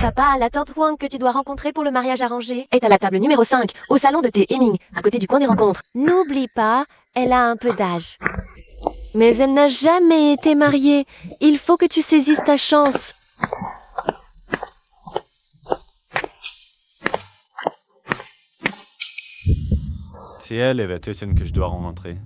Papa, la tante Wang que tu dois rencontrer pour le mariage arrangé est à la table numéro 5, au salon de thé Henning, à côté du coin des rencontres. N'oublie pas, elle a un peu d'âge. Mais elle n'a jamais été mariée. Il faut que tu saisisses ta chance. C'est elle, Eva Thyssen, que je dois rencontrer.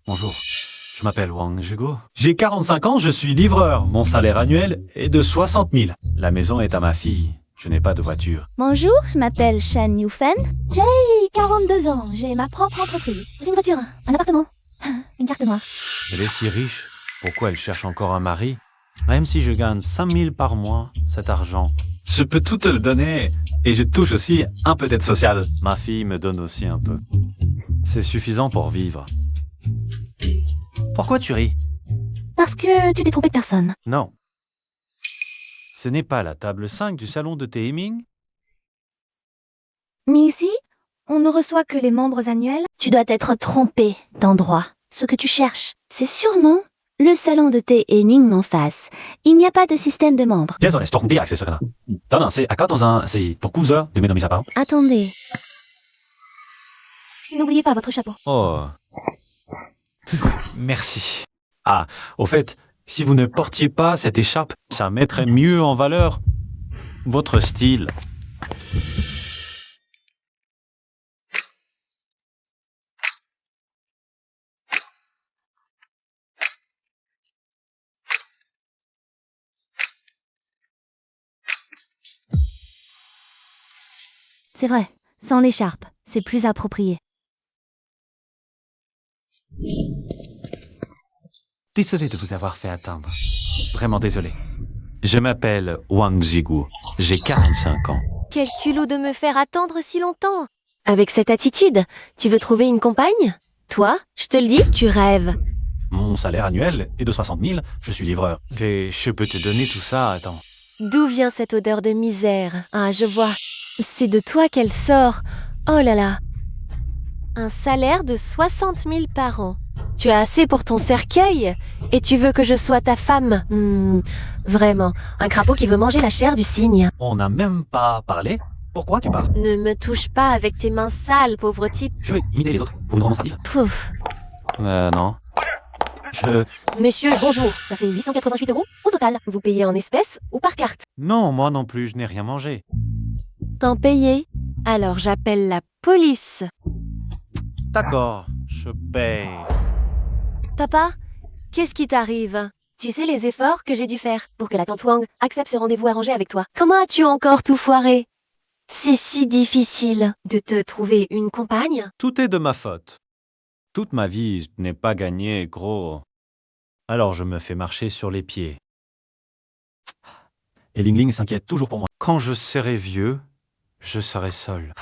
Bonjour, je m'appelle Wang Zhigo. J'ai 45 ans, je suis livreur. Mon salaire annuel est de 60 000. La maison est à ma fille. Je n'ai pas de voiture. Bonjour, je m'appelle Shan Yufen. J'ai 42 ans, j'ai ma propre entreprise. C'est une voiture, un appartement, une carte noire. Elle est si riche. Pourquoi elle cherche encore un mari? Même si je gagne 5 000 par mois, cet argent, je peux tout te le donner. Et je touche aussi un peu d'aide sociale. Ma fille me donne aussi un peu. C'est suffisant pour vivre. Pourquoi tu ris? Parce que tu t'es trompé de personne. Non. Ce n'est pas la table 5 du salon de thé Henning? Mais ici, on ne reçoit que les membres annuels. Tu dois être trompé d'endroit. Ce que tu cherches, c'est sûrement le salon de thé Henning en face. Il n'y a pas de système de membres. Attendez. N'oubliez pas votre chapeau. Oh. Merci. Ah, au fait, si vous ne portiez pas cette écharpe, ça mettrait mieux en valeur votre style. C'est vrai, sans l'écharpe, c'est plus approprié. Désolé de vous avoir fait attendre. Vraiment désolé. Je m'appelle Wang Zhigo. J'ai 45 ans. Quel culot de me faire attendre si longtemps. Avec cette attitude, tu veux trouver une compagne? Toi, je te le dis, tu rêves. Mon salaire annuel est de 60 000. Je suis livreur. Et je peux te donner tout ça, attends. D'où vient cette odeur de misère? Ah, je vois. C'est de toi qu'elle sort. Oh là là. Un salaire de 60 000 par an. Tu as assez pour ton cercueil? Et tu veux que je sois ta femme? Vraiment, un crapaud qui veut manger la chair du cygne. On n'a même pas parlé. Pourquoi tu pars? Ne me touche pas avec tes mains sales, pauvre type. Je veux imiter les autres pour une démonstrative. Pouf. Non. Monsieur, bonjour. Ça fait 888 € au total. Vous payez en espèces ou par carte? Non, moi non plus, je n'ai rien mangé. T'en payez? Alors j'appelle la police. D'accord, je paye. Papa, qu'est-ce qui t'arrive? Tu sais les efforts que j'ai dû faire pour que la tante Wang accepte ce rendez-vous arrangé avec toi. Comment as-tu encore tout foiré? C'est si difficile de te trouver une compagne. Tout est de ma faute. Toute ma vie n'est pas gagnée, gros. Alors je me fais marcher sur les pieds. Et Ling Ling s'inquiète toujours pour moi. Quand je serai vieux, je serai seul.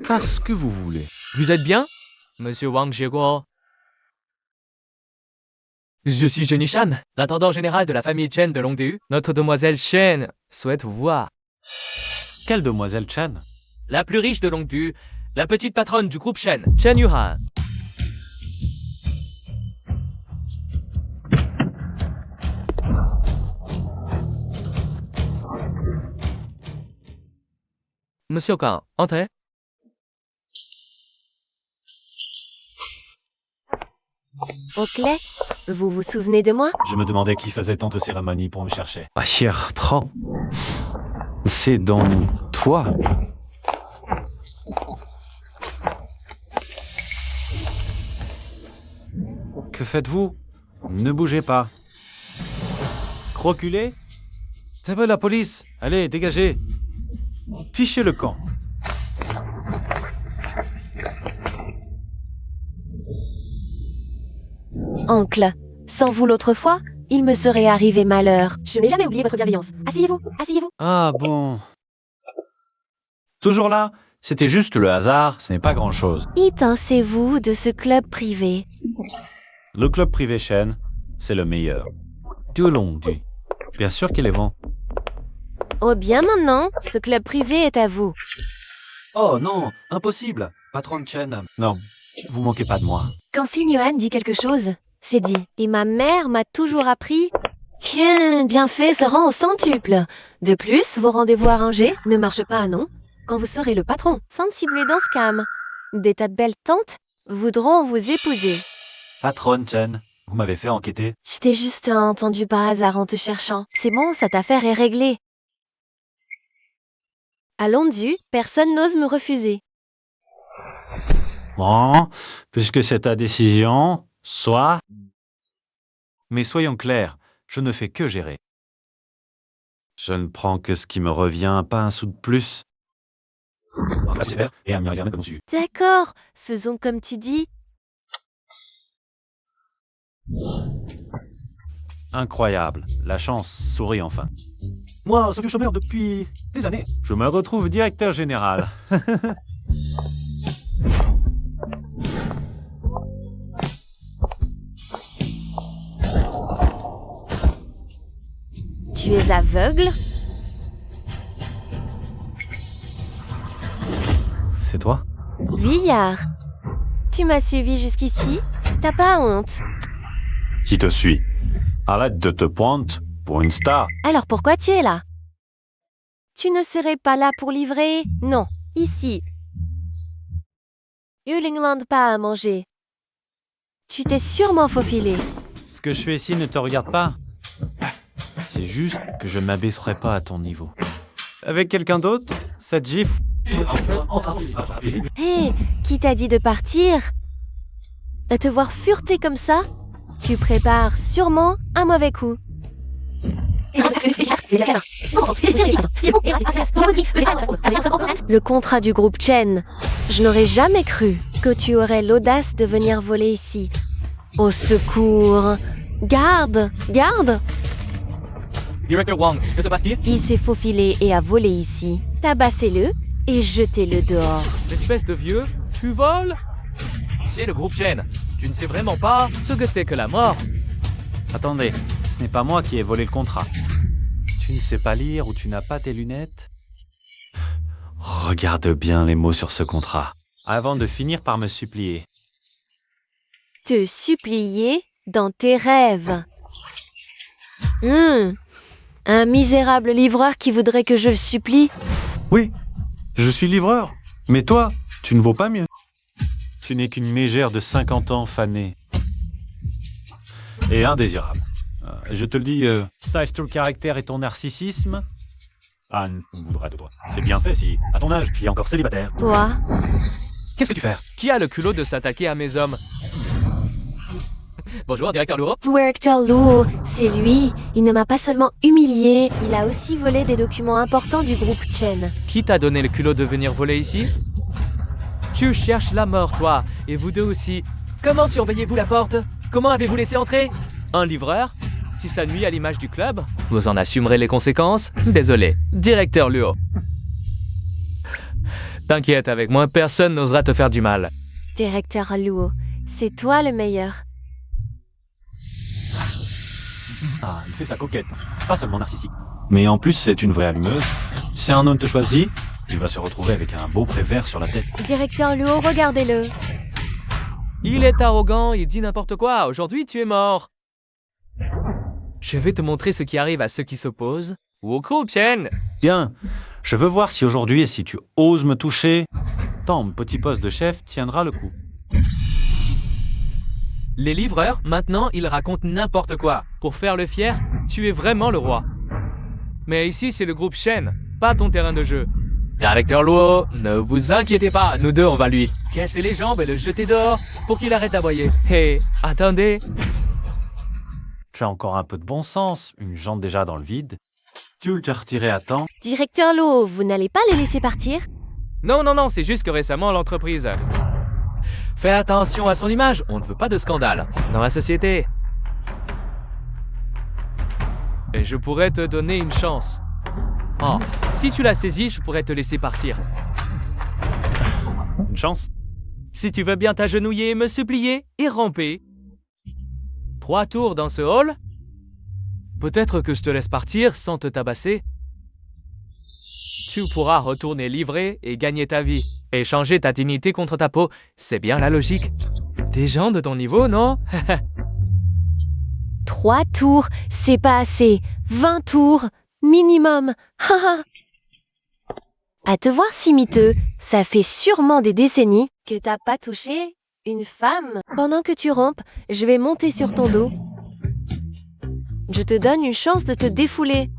Qu'est-ce que vous voulez? Vous êtes bien, Monsieur Wang Zhigo? Je suis Jenny Shan, l'intendant général de la famille Chen de Longdu. Notre demoiselle Chen souhaite vous voir. Quelle demoiselle Chen? La plus riche de Longdu, la petite patronne du groupe Chen, Chen Yuhan. Monsieur Kang, entrez. Oakley, vous vous souvenez de moi? Je me demandais qui faisait tant de cérémonies pour me chercher. Achir, prends. C'est donc toi. Que faites-vous? Ne bougez pas. Reculez? C'est pas la police. Allez, dégagez. Fichez le camp. Oncle, sans vous l'autre fois, il me serait arrivé malheur. Je n'ai jamais oublié votre bienveillance. Asseyez-vous, asseyez-vous. Ah bon. Toujours là? C'était juste le hasard, ce n'est pas grand-chose. Étincez-vous de ce club privé. Le club privé Shen, c'est le meilleur. De Longdu. Bien sûr qu'il est bon. Oh bien maintenant, ce club privé est à vous. Oh non, impossible. Patron Chen. Non, vous manquez pas de moi. Quand Sinuan dit quelque chose, c'est dit. Et ma mère m'a toujours appris qu'un bienfait se rend au centuple. De plus, vos rendez-vous arrangés ne marchent pas, non? Quand vous serez le patron, sensible dans ce cam. Des tas de belles tantes voudront vous épouser. Patron Chen, vous m'avez fait enquêter. Je t'ai juste entendu par hasard en te cherchant. C'est bon, cette affaire est réglée. À Londu, personne n'ose me refuser. Bon, puisque c'est ta décision, soit... Mais soyons clairs, je ne fais que gérer. Je ne prends que ce qui me revient, pas un sou de plus. D'accord, faisons comme tu dis. Incroyable, la chance sourit enfin. Moi, je suis chômeur depuis des années. Je me retrouve directeur général. Tu es aveugle? C'est toi? Villard. Tu m'as suivi jusqu'ici? T'as pas honte? Qui te suit? Arrête de te pointe pour une star. Alors pourquoi tu es là? Tu ne serais pas là pour livrer? Non, ici. Yulingland pas à manger. Tu t'es sûrement faufilé. Ce que je fais ici ne te regarde pas. C'est juste que je ne m'abaisserai pas à ton niveau. Avec quelqu'un d'autre, cette gifle... Hé, qui t'a dit de partir? À te voir fureter comme ça, tu prépares sûrement un mauvais coup. Le contrat du groupe Chen. Je n'aurais jamais cru que tu aurais l'audace de venir voler ici. Au secours! Garde! Garde! Directeur Wang, que se passe-t-il? Il s'est faufilé et a volé ici. Tabassez-le et jetez-le dehors. Espèce de vieux, tu voles? C'est le groupe Chen. Tu ne sais vraiment pas ce que c'est que la mort. Attendez, ce n'est pas moi qui ai volé le contrat. Tu ne sais pas lire ou tu n'as pas tes lunettes? Regarde bien les mots sur ce contrat, avant de finir par me supplier. Te supplier dans tes rêves. Un misérable livreur qui voudrait que je le supplie. Oui, je suis livreur. Mais toi, tu ne vaux pas mieux. Tu n'es qu'une mégère de 50 ans fanée. Et indésirable. Je te le dis, sache ton caractère et ton narcissisme. Anne voudrait de toi. C'est bien fait si, à ton âge, tu es encore célibataire. Toi, Qu'est-ce que tu fais? Qui a le culot de s'attaquer à mes hommes? Bonjour, directeur Luo. Directeur Luo, c'est lui. Il ne m'a pas seulement humilié, il a aussi volé des documents importants du groupe Chen. Qui t'a donné le culot de venir voler ici? Tu cherches la mort, toi, et vous deux aussi. Comment surveillez-vous la porte? Comment avez-vous laissé entrer? Un livreur? Si ça nuit à l'image du club, vous en assumerez les conséquences? Désolé, directeur Luo. T'inquiète, avec moi, personne n'osera te faire du mal. Directeur Luo, c'est toi le meilleur. Ah, il fait sa coquette. Pas seulement narcissique. Mais en plus, c'est une vraie allumeuse. Si un homme te choisit, tu vas se retrouver avec un beau prévert sur la tête. Directeur Luo, regardez-le. Il est arrogant, il dit n'importe quoi. Aujourd'hui, tu es mort. Je vais te montrer ce qui arrive à ceux qui s'opposent. Ou au groupe Chen. Bien, je veux voir si aujourd'hui, si tu oses me toucher, ton petit poste de chef tiendra le coup. Les livreurs, maintenant, ils racontent n'importe quoi. Pour faire le fier, tu es vraiment le roi. Mais ici, c'est le groupe Chen, pas ton terrain de jeu. Directeur Luo, ne vous inquiétez pas, nous deux, on va lui casser les jambes et le jeter dehors pour qu'il arrête d'aboyer. Hé, attendez. Tu as encore un peu de bon sens, une jambe déjà dans le vide. Tu t'es retiré à temps. Directeur Luo, vous n'allez pas les laisser partir? Non, non, non, c'est juste que récemment, l'entreprise... Fais attention à son image, on ne veut pas de scandale dans la société. Et je pourrais te donner une chance. Oh, si tu la saisis, je pourrais te laisser partir. Une chance? Si tu veux bien t'agenouiller, me supplier et ramper. 3 tours dans ce hall. Peut-être que je te laisse partir sans te tabasser. tu pourras retourner livrer et gagner ta vie. Échanger ta dignité contre ta peau, c'est bien la logique. Des gens de ton niveau, non? 3 tours, c'est pas assez. 20 tours, minimum. Haha. À te voir si miteux, ça fait sûrement des décennies que t'as pas touché une femme. Pendant que tu rompes, je vais monter sur ton dos. Je te donne une chance de te défouler.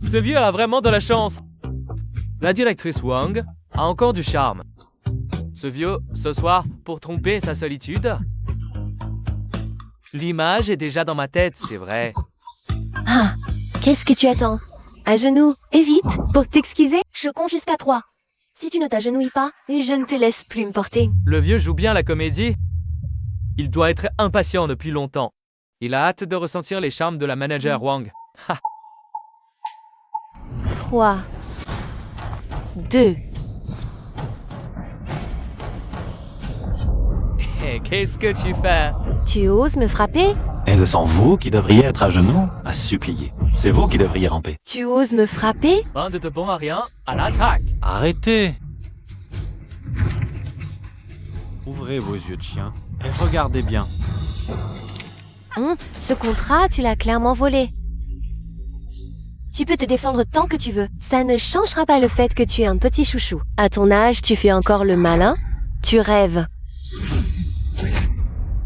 Ce vieux a vraiment de la chance. La directrice Wang a encore du charme. Ce vieux, ce soir, pour tromper sa solitude. L'image est déjà dans ma tête, c'est vrai. Ah, qu'est-ce que tu attends? À genoux, et vite, pour t'excuser, je compte jusqu'à 3. Si tu ne t'agenouilles pas, je ne te laisse plus me porter. Le vieux joue bien la comédie. Il doit être impatient depuis longtemps. Il a hâte de ressentir les charmes de la manager Wang. 3, 2, Qu'est-ce que tu fais? tu oses me frapper? Et ce sont vous qui devriez être à genoux, à supplier. C'est vous qui devriez ramper. Tu oses me frapper? Bande de bons à rien, à l'attaque. Arrêtez! Ouvrez vos yeux de chien et regardez bien. Ce contrat, tu l'as clairement volé. Tu peux te défendre tant que tu veux. Ça ne changera pas le fait que tu es un petit chouchou. À ton âge, tu fais encore le malin. Tu rêves.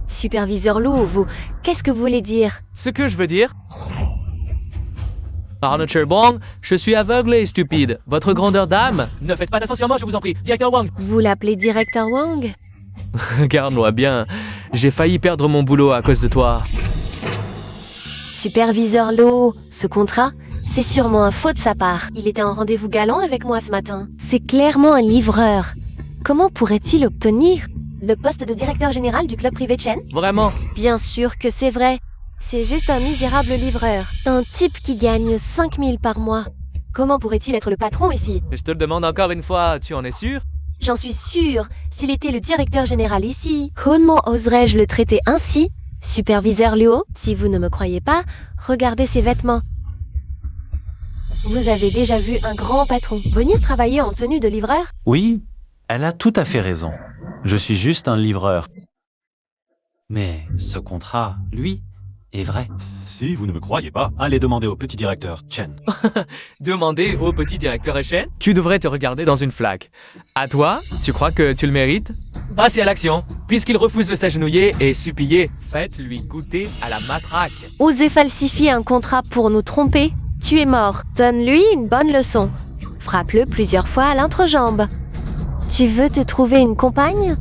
Superviseur loup, qu'est-ce que vous voulez dire? Ce que je veux dire... Arnature Bong, je suis aveugle et stupide. Votre grandeur d'âme, ne faites pas d'attention sur moi, je vous en prie. Directeur Wang. Vous l'appelez directeur Wang? Regarde-moi bien. J'ai failli perdre mon boulot à cause de toi. Superviseur Lo, ce contrat, c'est sûrement un faux de sa part. Il était en rendez-vous galant avec moi ce matin. C'est clairement un livreur. Comment pourrait-il obtenir le poste de directeur général du club privé de Chen? Vraiment? Bien sûr que c'est vrai. C'est juste un misérable livreur. Un type qui gagne 5000 par mois. Comment pourrait-il être le patron ici? Je te le demande encore une fois, tu en es sûr? J'en suis sûre. S'il était le directeur général ici, comment oserais-je le traiter ainsi? Superviseur Luo, si vous ne me croyez pas, regardez ses vêtements. Vous avez déjà vu un grand patron venir travailler en tenue de livreur? Oui, elle a tout à fait raison. Je suis juste un livreur. Mais ce contrat, lui, est vrai. Si vous ne me croyez pas, Allez demander au petit directeur, Chen. Demander au petit directeur Chen? Tu devrais te regarder dans une flaque. À toi, tu crois que tu le mérites? Passez à l'action. Puisqu'il refuse de s'agenouiller et supplier, faites-lui goûter à la matraque. Oser falsifier un contrat pour nous tromper? Tu es mort. Donne-lui une bonne leçon. Frappe-le plusieurs fois à l'entrejambe. Tu veux te trouver une compagne?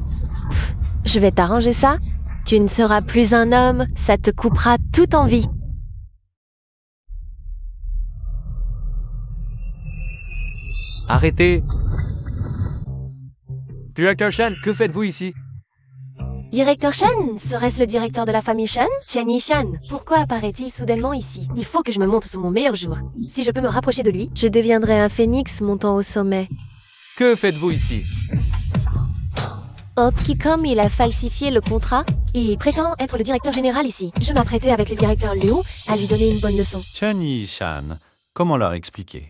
Je vais t'arranger ça. Tu ne seras plus un homme, ça te coupera toute envie. Arrêtez. Directeur Chen, que faites-vous ici? Directeur Shen? Serait-ce le directeur de la famille Shen? Chen Yishan. Pourquoi apparaît-il soudainement ici? Il faut que je me montre sur mon meilleur jour. Si je peux me rapprocher de lui, je deviendrai un phénix montant au sommet. Que faites-vous ici? Opticom, il a falsifié le contrat et il prétend être le directeur général ici. Je m'apprêtais avec le directeur Liu à lui donner une bonne leçon. Chen Yishan, comment leur expliquer?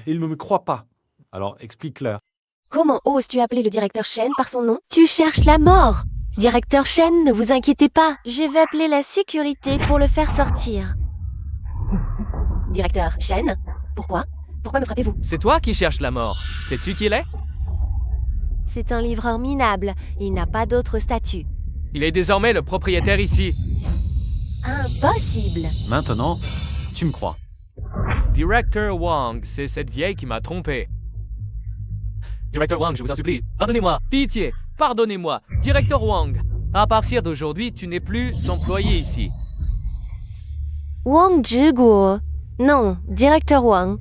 ils ne me croient pas. Alors explique-leur. Comment oses-tu appeler le directeur Shen par son nom? Tu cherches la mort! Directeur Shen, ne vous inquiétez pas, je vais appeler la sécurité pour le faire sortir. Directeur Shen? Pourquoi? Pourquoi me frappez-vous? C'est toi qui cherches la mort. Sais-tu qui il est? C'est un livreur minable, il n'a pas d'autre statut. Il est désormais le propriétaire ici. Impossible! Maintenant, tu me crois. Directeur Wang, c'est cette vieille qui m'a trompé. Directeur Wang, je vous en supplie, pardonnez-moi. Pitié, pardonnez-moi. Directeur Wang, à partir d'aujourd'hui, tu n'es plus employé ici. Wang Zhiguo. Non, directeur Wang.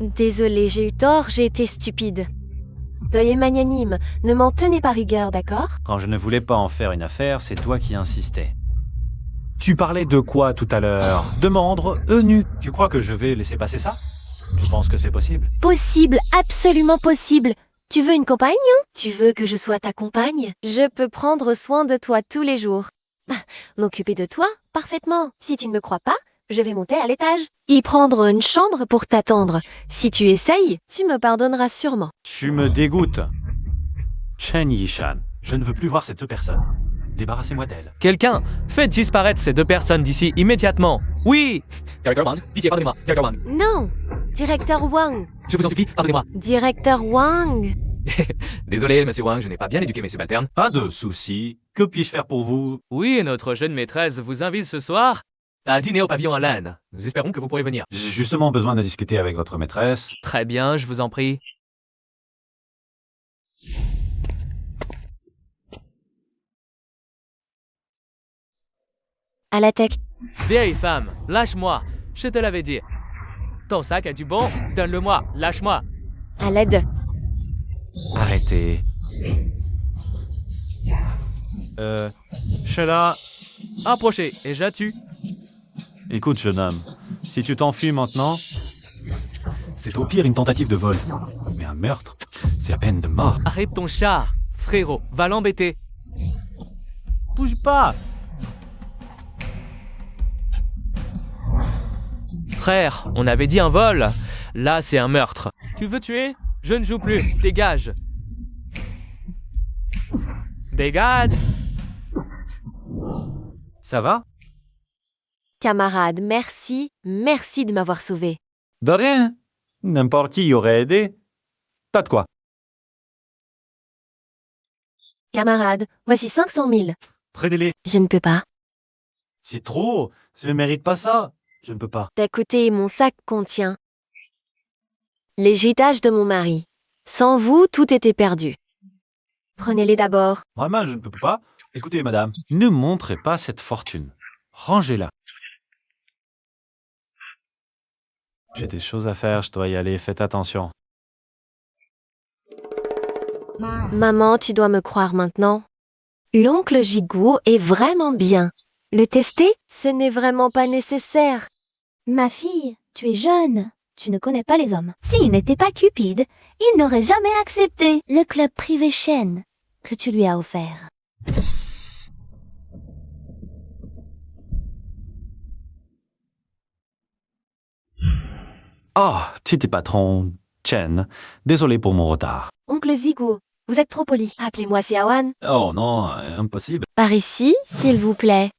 Désolé, j'ai eu tort, j'ai été stupide. Soyez magnanime, ne m'en tenez pas rigueur, d'accord? Quand je ne voulais pas en faire une affaire, c'est toi qui insistais. Tu parlais de quoi tout à l'heure? De me rendre nu. Tu crois que je vais laisser passer ça? Tu penses que c'est possible? Possible, absolument possible. Tu veux une compagne? Tu veux que je sois ta compagne? Je peux prendre soin de toi tous les jours. M'occuper de toi? Parfaitement. Si tu ne me crois pas, Je vais monter à l'étage. Y prendre une chambre pour t'attendre. Si tu essayes, tu me pardonneras sûrement. Tu me dégoûtes. Chen Yishan, je ne veux plus voir cette personne. Débarrassez-moi d'elle. Quelqu'un, faites disparaître ces deux personnes d'ici immédiatement. Oui. Directeur Wang, pitié, pardonnez-moi. Directeur Wang, Non! Directeur Wang! je vous en supplie, pardonnez-moi. Directeur Wang! Désolé, monsieur Wang, je n'ai pas bien éduqué mes subalternes. Pas de soucis. Que puis-je faire pour vous? Oui, notre jeune maîtresse vous invite ce soir à dîner au pavillon à l'Inde. Nous espérons que vous pourrez venir. J'ai justement besoin de discuter avec votre maîtresse. Très bien, je vous en prie. À la tech. Vieille femme, lâche-moi. Je te l'avais dit. Ton sac a du bon, donne-le-moi, lâche-moi. À l'aide. Arrêtez. Sheila, Approchez et j'attue. écoute, jeune homme. Si tu t'enfuis maintenant, c'est au pire une tentative de vol. Mais un meurtre, c'est la peine de mort. Arrête ton char, frérot, va l'embêter. Bouge pas! Frère, on avait dit un vol. Là, c'est un meurtre. Tu veux tuer? Je ne joue plus. Dégage. Dégage. Ça va? Camarade, merci. Merci de m'avoir sauvé. De rien. N'importe qui y aurait aidé. T'as de quoi? Camarade, voici 500 000. Prenez-les. Je ne peux pas. C'est trop. Je ne mérite pas ça. Je ne peux pas. D'à côté, mon sac contient l'héritage de mon mari. Sans vous, tout était perdu. Prenez-les d'abord. Vraiment, je ne peux pas. Écoutez, madame. Ne montrez pas cette fortune. Rangez-la. J'ai des choses à faire, je dois y aller. Faites attention. Maman, tu dois me croire maintenant. L'oncle Gigot est vraiment bien. Le tester, ce n'est vraiment pas nécessaire. Ma fille, tu es jeune. Tu ne connais pas les hommes. S'il n'était pas cupide, il n'aurait jamais accepté le club privé Shen que tu lui as offert. Oh, petit patron, Chen. Désolé pour mon retard. Oncle Zigo, vous êtes trop poli. Appelez-moi Siawan. Oh non, impossible. Par ici, s'il vous plaît.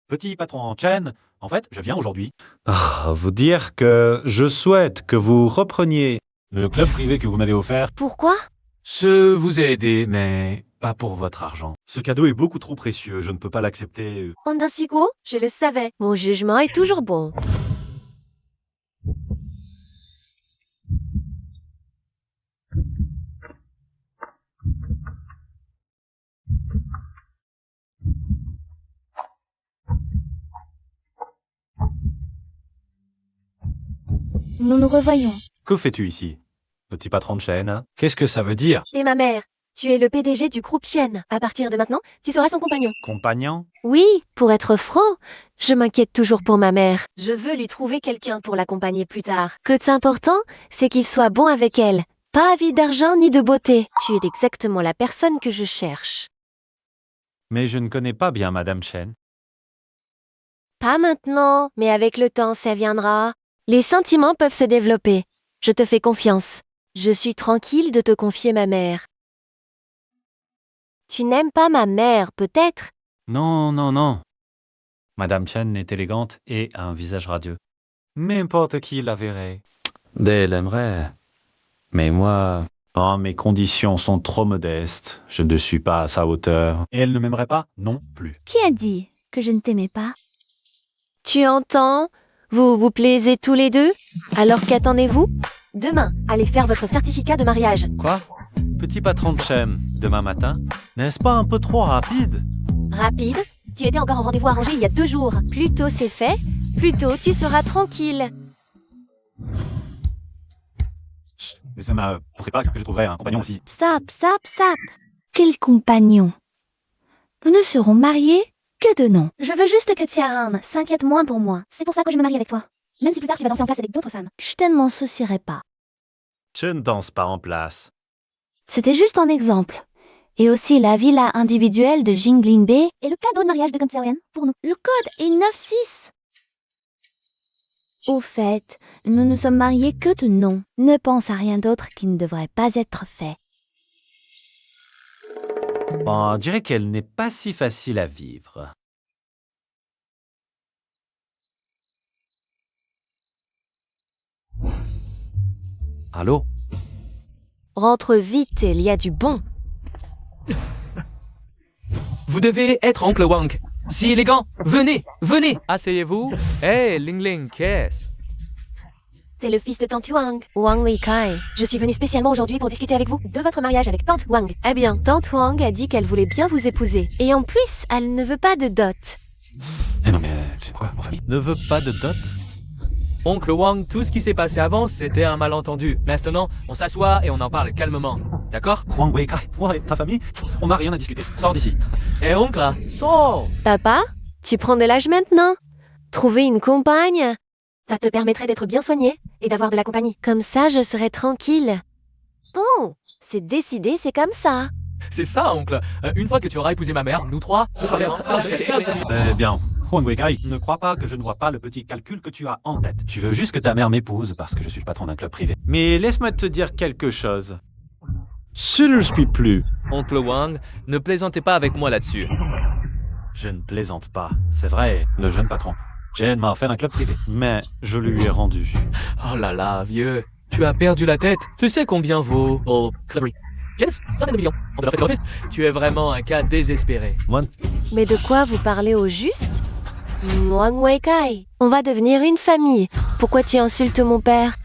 Petit patron Chen, en fait, je viens aujourd'hui vous dire que je souhaite que vous repreniez le club privé que vous m'avez offert. Pourquoi? Je vous ai aidé, mais pas pour votre argent. Ce cadeau est beaucoup trop précieux, je ne peux pas l'accepter. Honda Zigo, je le savais. Mon jugement est toujours bon. Nous nous revoyons. Que fais-tu ici, petit patron de chaîne? Qu'est-ce que ça veut dire? Et ma mère, tu es le PDG du groupe Chien. À partir de maintenant, tu seras son compagnon. Compagnon? Oui, pour être franc, je m'inquiète toujours pour ma mère. Je veux lui trouver quelqu'un pour l'accompagner plus tard. Que c'est important, c'est qu'il soit bon avec elle. Pas avide d'argent ni de beauté. Tu es exactement la personne que je cherche. Mais je ne connais pas bien Madame Chen. Pas maintenant, mais avec le temps, ça viendra. Les sentiments peuvent se développer. Je te fais confiance. Je suis tranquille de te confier ma mère. Tu n'aimes pas ma mère, peut-être? Non, non, non. Madame Chen est élégante et a un visage radieux. N'importe qui la verrait. Elle aimerait. Mais moi... Oh, mes conditions sont trop modestes. Je ne suis pas à sa hauteur. Et elle ne m'aimerait pas non plus. Qui a dit que je ne t'aimais pas? Tu entends? Vous vous plaisez tous les deux? Alors qu'attendez-vous? Demain, allez faire votre certificat de mariage. Quoi? Petit patron de Chen, demain matin? N'est-ce pas un peu trop rapide? Rapide? Tu étais encore en rendez-vous arrangé il y a 2 jours. Plus tôt c'est fait, plus tôt tu seras tranquille. Mais ça m'a... pensez pas que je trouverais un compagnon aussi. Stop, stop, stop. Quel compagnon? Nous ne serons mariés que de nom. Je veux juste que Tiaran s'inquiète moins pour moi. C'est pour ça que je me marie avec toi. Même si plus tard tu vas danser en place avec d'autres femmes. Je ne m'en soucierai pas. Je ne danse pas en place. C'était juste un exemple. Et aussi la villa individuelle de Jinglin-Bay et le cadeau de mariage de Gunseoyan pour nous. Le code est 96. Au fait, nous ne sommes mariés que de nom. Ne pense à rien d'autre qui ne devrait pas être fait. Bon, on dirait qu'elle n'est pas si facile à vivre. Allô? Rentre vite, il y a du bon. Vous devez être oncle Wang. Si élégant, venez, venez. Asseyez-vous. Hey, Ling Ling, qu'est-ce? C'est le fils de Tante Wang, Wang Weikai. Je suis venue spécialement aujourd'hui pour discuter avec vous de votre mariage avec Tante Wang. Eh bien, Tante Wang a dit qu'elle voulait bien vous épouser. Et en plus, elle ne veut pas de dot. Eh non, mais c'est quoi, mon famille? Ne veut pas de dot? Oncle Wang, tout ce qui s'est passé avant, c'était un malentendu. Maintenant, on s'assoit et on en parle calmement. D'accord? Wang Weikai, toi et ta famille, on n'a rien à discuter. Sors d'ici. Eh oncle? Sors! Papa, tu prends de l'âge maintenant. Trouver une compagne, ça te permettrait d'être bien soigné et d'avoir de la compagnie. Comme ça, je serai tranquille. Bon, c'est décidé, c'est comme ça. C'est ça, oncle. Une fois que tu auras épousé ma mère, nous trois, nous traverserons. Eh bien, Wang Weikai, ne crois pas que je ne vois pas le petit calcul que tu as en tête. Tu veux juste que ta mère m'épouse parce que je suis le patron d'un club privé. Mais laisse-moi te dire quelque chose. Je ne le suis plus. Oncle Wang, ne plaisantez pas avec moi là-dessus. Je ne plaisante pas. C'est vrai, le jeune patron. Jen m'a offert un club privé. Mais je lui ai rendu. Oh là là, vieux. Tu as perdu la tête. Tu sais combien vaut au club? Jess, centaines de millions. On te l'a fait office. Tu es vraiment un cas désespéré. Moi, Mais de quoi vous parlez au juste? Wang Weikai, on va devenir une famille. Pourquoi tu insultes mon père?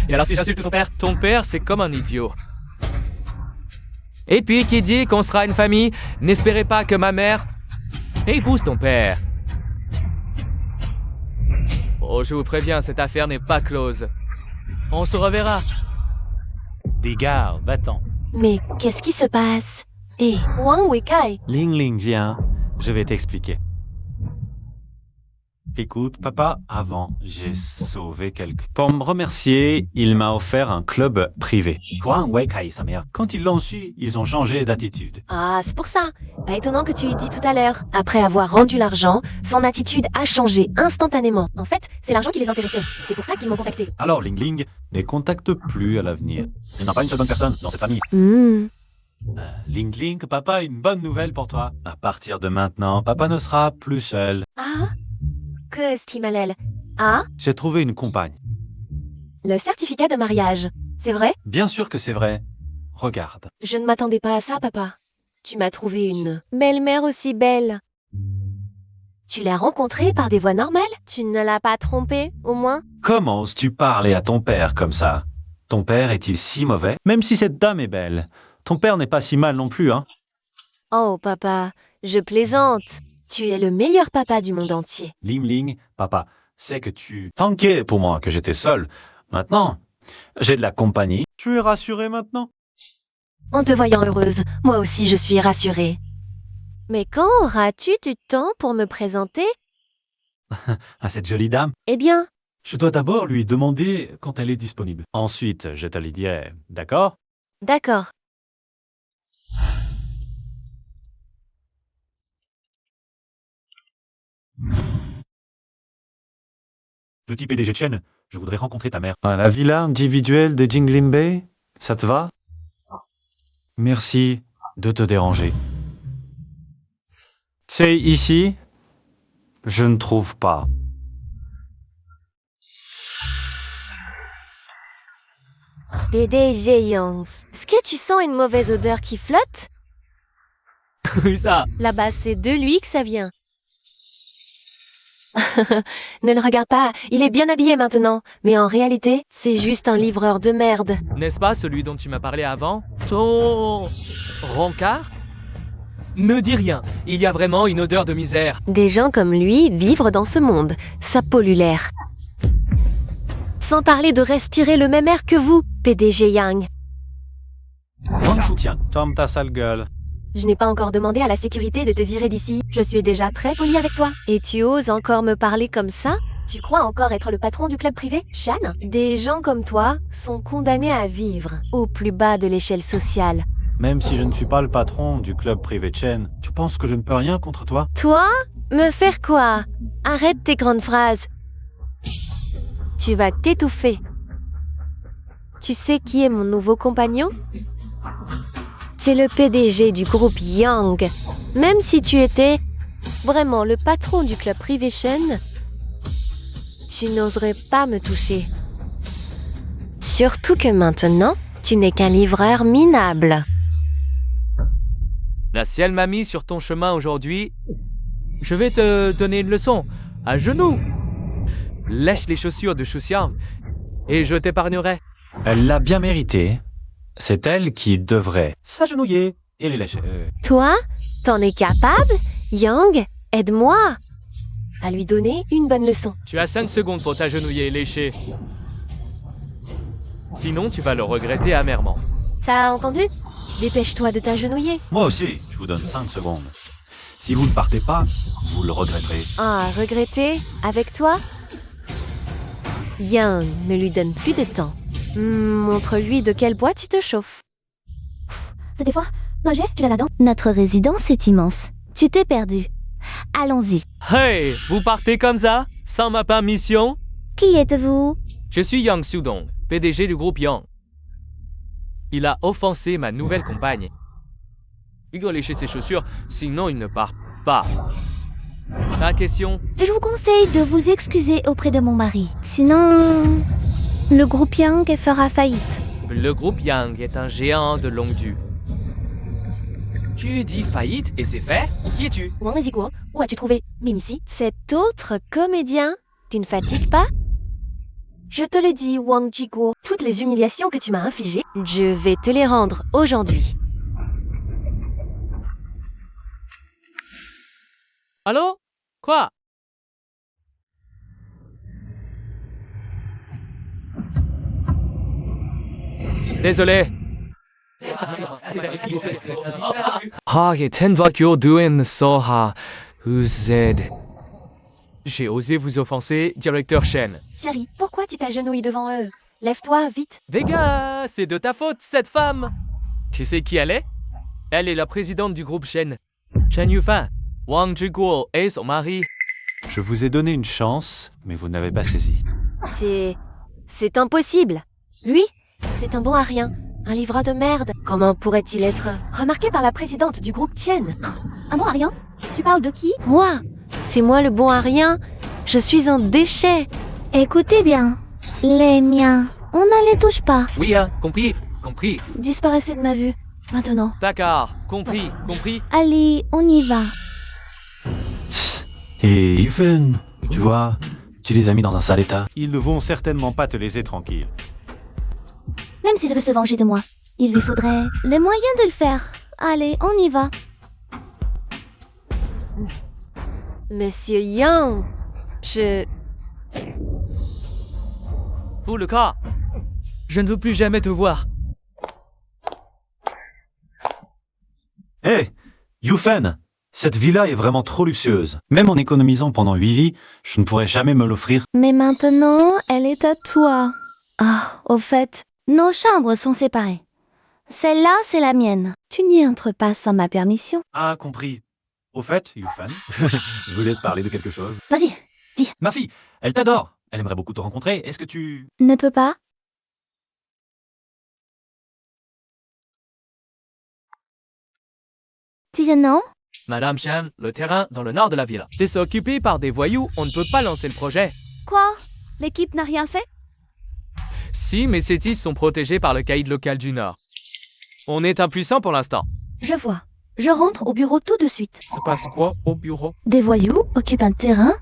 Et alors si j'insulte ton père, c'est comme un idiot. Et puis, qui dit qu'on sera une famille, n'espérez pas que ma mère épouse ton père. Oh, je vous préviens, cette affaire n'est pas close. On se reverra. dégage, va-t'en. Mais qu'est-ce qui se passe? Et Wang Weikai, Ling Ling, viens. Je vais t'expliquer. Écoute, papa, avant, j'ai sauvé quelqu'un. Pour me remercier, il m'a offert un club privé. Wang Weikai, sa mère. Quand ils l'ont su, ils ont changé d'attitude. ah, c'est pour ça. Pas étonnant que tu aies dit tout à l'heure. Après avoir rendu l'argent, son attitude a changé instantanément. En fait, c'est l'argent qui les intéressait. C'est pour ça qu'ils m'ont contacté. Alors Ling Ling ne contacte plus à l'avenir. Il n'a pas une seule bonne personne dans cette famille. Ling Ling, papa a une bonne nouvelle pour toi. À partir de maintenant, papa ne sera plus seul. Ah? Que Stimalel? Ah? J'ai trouvé une compagne. Le certificat de mariage. C'est vrai? Bien sûr que c'est vrai. Regarde. Je ne m'attendais pas à ça, papa. Tu m'as trouvé une belle-mère aussi belle. Tu l'as rencontrée par des voies normales? Tu ne l'as pas trompée, au moins? Comment oses-tu parler à ton père comme ça? Ton père est-il si mauvais? Même si cette dame est belle, ton père n'est pas si mal non plus, hein? Oh, papa, je plaisante. Tu es le meilleur papa du monde entier. Ling Ling, papa, c'est que tu t'inquiètes pour moi, que j'étais seul. Maintenant, j'ai de la compagnie. Tu es rassuré maintenant? En te voyant heureuse, moi aussi je suis rassurée. Mais quand auras-tu du temps pour me présenter? À cette jolie dame? Eh bien, Je dois d'abord lui demander quand elle est disponible. Ensuite, je te le dirai, d'accord? d'accord. Petit PDG de chaîne, je voudrais rencontrer ta mère. À la villa individuelle de Jinglin-Bay, ça te va? Merci de te déranger. C'est ici? Je ne trouve pas. PDG Yang, est-ce que tu sens une mauvaise odeur qui flotte? Ça. Là-bas, c'est de lui que ça vient. Ne le regarde pas, il est bien habillé maintenant. Mais en réalité, c'est juste un livreur de merde. N'est-ce pas celui dont tu m'as parlé avant? Ton rencard? Ne dis rien, il y a vraiment une odeur de misère. Des gens comme lui vivent dans ce monde. Ça pollue l'air. Sans parler de respirer le même air que vous, PDG Yang. Wang Shuqiang, ferme ta sale gueule. Je n'ai pas encore demandé à la sécurité de te virer d'ici. Je suis déjà très polie avec toi. Et tu oses encore me parler comme ça? Tu crois encore être le patron du club privé, Shan? Des gens comme toi sont condamnés à vivre au plus bas de l'échelle sociale. Même si je ne suis pas le patron du club privé Chen, tu penses que je ne peux rien contre toi? Toi? Me faire quoi? Arrête tes grandes phrases. Tu vas t'étouffer. Tu sais qui est mon nouveau compagnon? C'est le PDG du groupe Yang. Même si tu étais vraiment le patron du club privé Shen, tu n'oserais pas me toucher. Surtout que maintenant, tu n'es qu'un livreur minable. La ciel m'a mis sur ton chemin aujourd'hui. Je vais te donner une leçon. À genoux. Lèche les chaussures de Shuxiang et je t'épargnerai. Elle l'a bien mérité. C'est elle qui devrait s'agenouiller et les lâcher. Toi, t'en es capable? Yang, aide-moi à lui donner une bonne leçon. Tu as 5 secondes pour t'agenouiller et lécher. Sinon, tu vas le regretter amèrement. Ça a entendu? Dépêche-toi de t'agenouiller. Moi aussi, je vous donne 5 secondes. Si vous ne partez pas, vous le regretterez. Ah, regretter? Avec toi? Yang, ne lui donne plus de temps. Montre-lui de quel bois tu te chauffes. C'était fort. Roger, tu l'as là-dedans? Notre résidence est immense. Tu t'es perdu. Allons-y. Hey, vous partez comme ça? Sans ma permission? Qui êtes-vous? Je suis Yang Sudong, PDG du groupe Yang. Il a offensé ma nouvelle compagne. Il doit lécher ses chaussures, sinon il ne part pas. Ta question? Je vous conseille de vous excuser auprès de mon mari. Sinon, le groupe Yang fera faillite. Le groupe Yang est un géant de longue due. Tu dis faillite et c'est fait? Qui es-tu? Wang Ziguo, où as-tu trouvé Mimici? Cet autre comédien? Tu ne fatigues pas? Je te le dis, Wang Jiguo, toutes les humiliations que tu m'as infligées, je vais te les rendre aujourd'hui. Allô? Quoi? Désolé. J'ai osé vous offenser, directeur Shen. Chérie, pourquoi tu t'agenouilles devant eux? Lève-toi, vite. Vega, c'est de ta faute, cette femme. Tu sais qui elle est? Elle est la présidente du groupe Shen. Chen Yufan. Wang Jiguo est son mari. Je vous ai donné une chance, mais vous n'avez pas saisi. C'est impossible. Lui, c'est un bon à rien. Un livreur de merde. Comment pourrait-il être remarqué par la présidente du groupe Tien? Un bon à rien? Tu parles de qui? Moi? C'est moi le bon à rien? Je suis un déchet. Écoutez bien. Les miens, on ne les touche pas. Oui, hein, compris, compris. Disparaissez de ma vue. Maintenant. D'accord, compris, compris. Allez, on y va. Et Yufen, tu vois, tu les as mis dans un sale état. Ils ne vont certainement pas te laisser tranquille. Même s'il veut se venger de moi, il lui faudrait les moyens de le faire. Allez, on y va. Monsieur Yang, Pour le cas, je ne veux plus jamais te voir. Hé, Yufen, cette villa est vraiment trop luxueuse. Même en économisant pendant 8 vies, je ne pourrais jamais me l'offrir. Mais maintenant, elle est à toi. Ah, au fait, nos chambres sont séparées. Celle-là, c'est la mienne. Tu n'y entres pas sans ma permission. Ah, compris. Au fait, Yufen, je voulais te parler de quelque chose. Vas-y, dis. Ma fille, elle t'adore. Elle aimerait beaucoup te rencontrer. Est-ce que tu... Ne peux pas? Dis non? Madame Chen, le terrain dans le nord de la ville. C'est occupé par des voyous, on ne peut pas lancer le projet. Quoi? L'équipe n'a rien fait? Si, mais ces types sont protégés par le caïd local du Nord. On est impuissant pour l'instant. Je vois. Je rentre au bureau tout de suite. Se passe quoi au bureau? Des voyous occupent un terrain.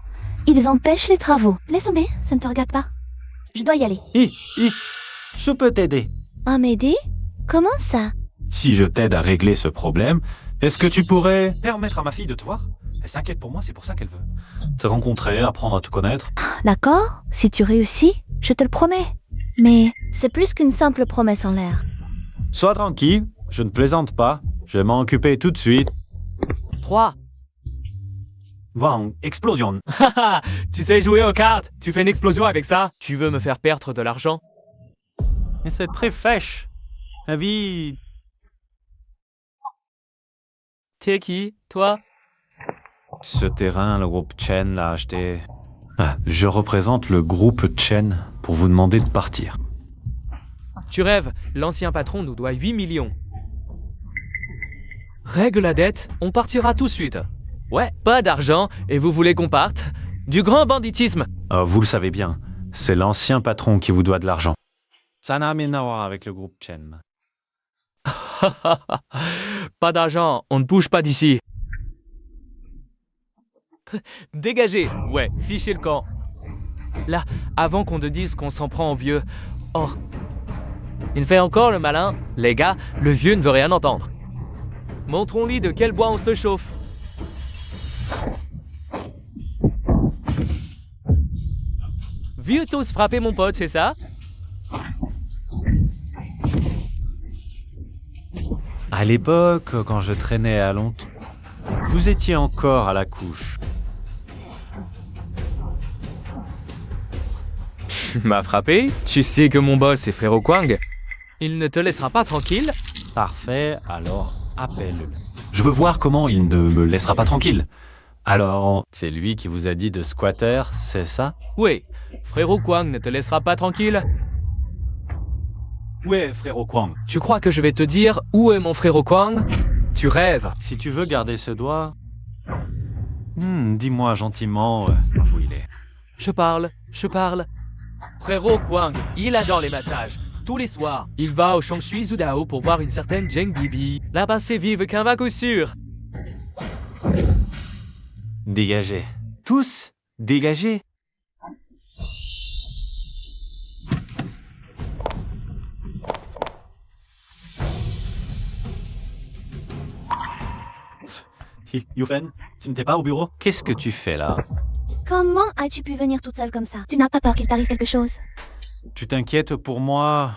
Ils empêchent les travaux. Laisse tomber, ça ne te regarde pas. Je dois y aller. Je peux t'aider. Ah, m'aider? Comment ça? Si je t'aide à régler ce problème, est-ce que tu pourrais permettre à ma fille de te voir? Elle s'inquiète pour moi, c'est pour ça qu'elle veut te rencontrer, apprendre à te connaître. D'accord, si tu réussis, je te le promets. Mais c'est plus qu'une simple promesse en l'air. Sois tranquille, je ne plaisante pas. Je vais m'en occuper tout de suite. 3. Bon, explosion. Haha, tu sais jouer aux cartes. Tu fais une explosion avec ça. Tu veux me faire perdre de l'argent? Et c'est très fraîche. La vie... T'es qui, toi? Ce terrain, le groupe Chen l'a acheté. Ah, je représente le groupe Chen pour vous demander de partir. Tu rêves, l'ancien patron nous doit 8 millions. Règle la dette, on partira tout de suite. Ouais, pas d'argent, et vous voulez qu'on parte? Du grand banditisme. Vous le savez bien, c'est l'ancien patron qui vous doit de l'argent. Ça n'a rien à voir avec le groupe Chen. Pas d'argent, on ne bouge pas d'ici. Dégagez. Ouais, fichez le camp. Là, avant qu'on te dise qu'on s'en prend au vieux. Oh, il fait encore le malin. Les gars, le vieux ne veut rien entendre. Montrons-lui de quel bois on se chauffe. Vieux tous frapper mon pote, c'est ça? À l'époque, quand je traînais à Londres, vous étiez encore à la couche. Tu m'as frappé? Tu sais que mon boss est frérot Kwang. Il ne te laissera pas tranquille. Parfait, alors appelle-le. Je veux voir comment il ne me laissera pas tranquille. Alors, c'est lui qui vous a dit de squatter, c'est ça? Oui, frérot Kwang ne te laissera pas tranquille. Ouais, frérot Kwang. Tu crois que je vais te dire où est mon frérot Kwang? Tu rêves. Si tu veux garder ce doigt, dis-moi gentiment où il est. Je parle. Frérot Kwang, il adore les massages. Tous les soirs, il va au Shangshui Zudao pour voir une certaine Zheng Bibi. Là-bas, c'est vive qu'un va coup sûr. Dégagez. Tous, dégagez. Yufen, tu n'étais pas au bureau? Qu'est-ce que tu fais là? Comment as-tu pu venir toute seule comme ça? Tu n'as pas peur qu'il t'arrive quelque chose? Tu t'inquiètes pour moi?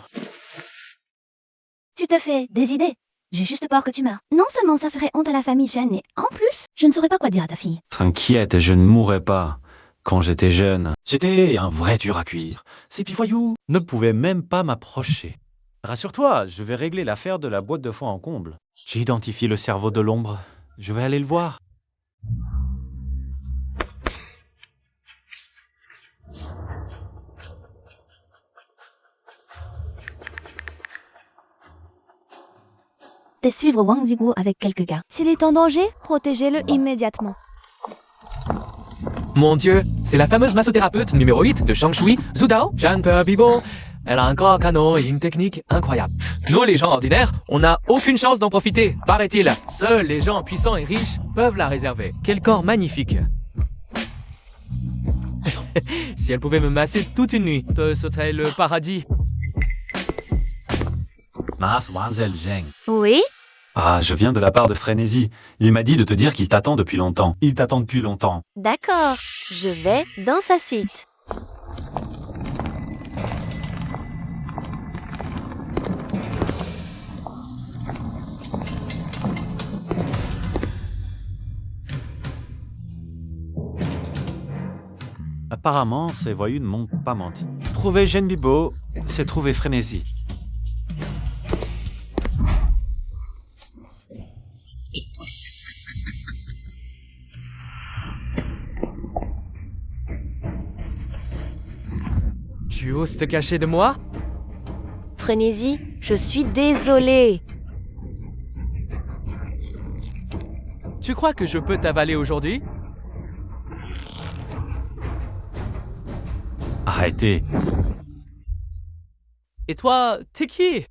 Tu te fais des idées? J'ai juste peur que tu meurs. Non seulement ça ferait honte à la famille Chen, et en plus, je ne saurais pas quoi dire à ta fille. T'inquiète, je ne mourrai pas. Quand j'étais jeune, J'étais un vrai dur à cuire. Ces petits voyous. ne pouvaient même pas m'approcher. Rassure-toi, je vais régler l'affaire de la boîte de foin en comble. J'ai identifié le cerveau de l'ombre. Je vais aller le voir. De suivre Wang Zigu avec quelques gars. S'il est en danger, protégez-le immédiatement. Mon Dieu, c'est la fameuse massothérapeute numéro 8 de Shangshui Zudao, Zhang Bibo. Elle a un grand canon et une technique incroyable. Nous, les gens ordinaires, on n'a aucune chance d'en profiter, paraît-il. Seuls les gens puissants et riches peuvent la réserver. Quel corps magnifique. Si elle pouvait me masser toute une nuit, ce serait le paradis. Mademoiselle Zheng. Oui? Ah, je viens de la part de Frénésie. Il m'a dit de te dire qu'il t'attend depuis longtemps. Il t'attend depuis longtemps. D'accord. Je vais dans sa suite. Apparemment, ces voyous ne m'ont pas menti. Trouver Zheng Bibo, c'est trouver Frénésie. Tu oses te cacher de moi? Frénésie, je suis désolée. Tu crois que je peux t'avaler aujourd'hui? Arrêtez. Et toi, t'es qui?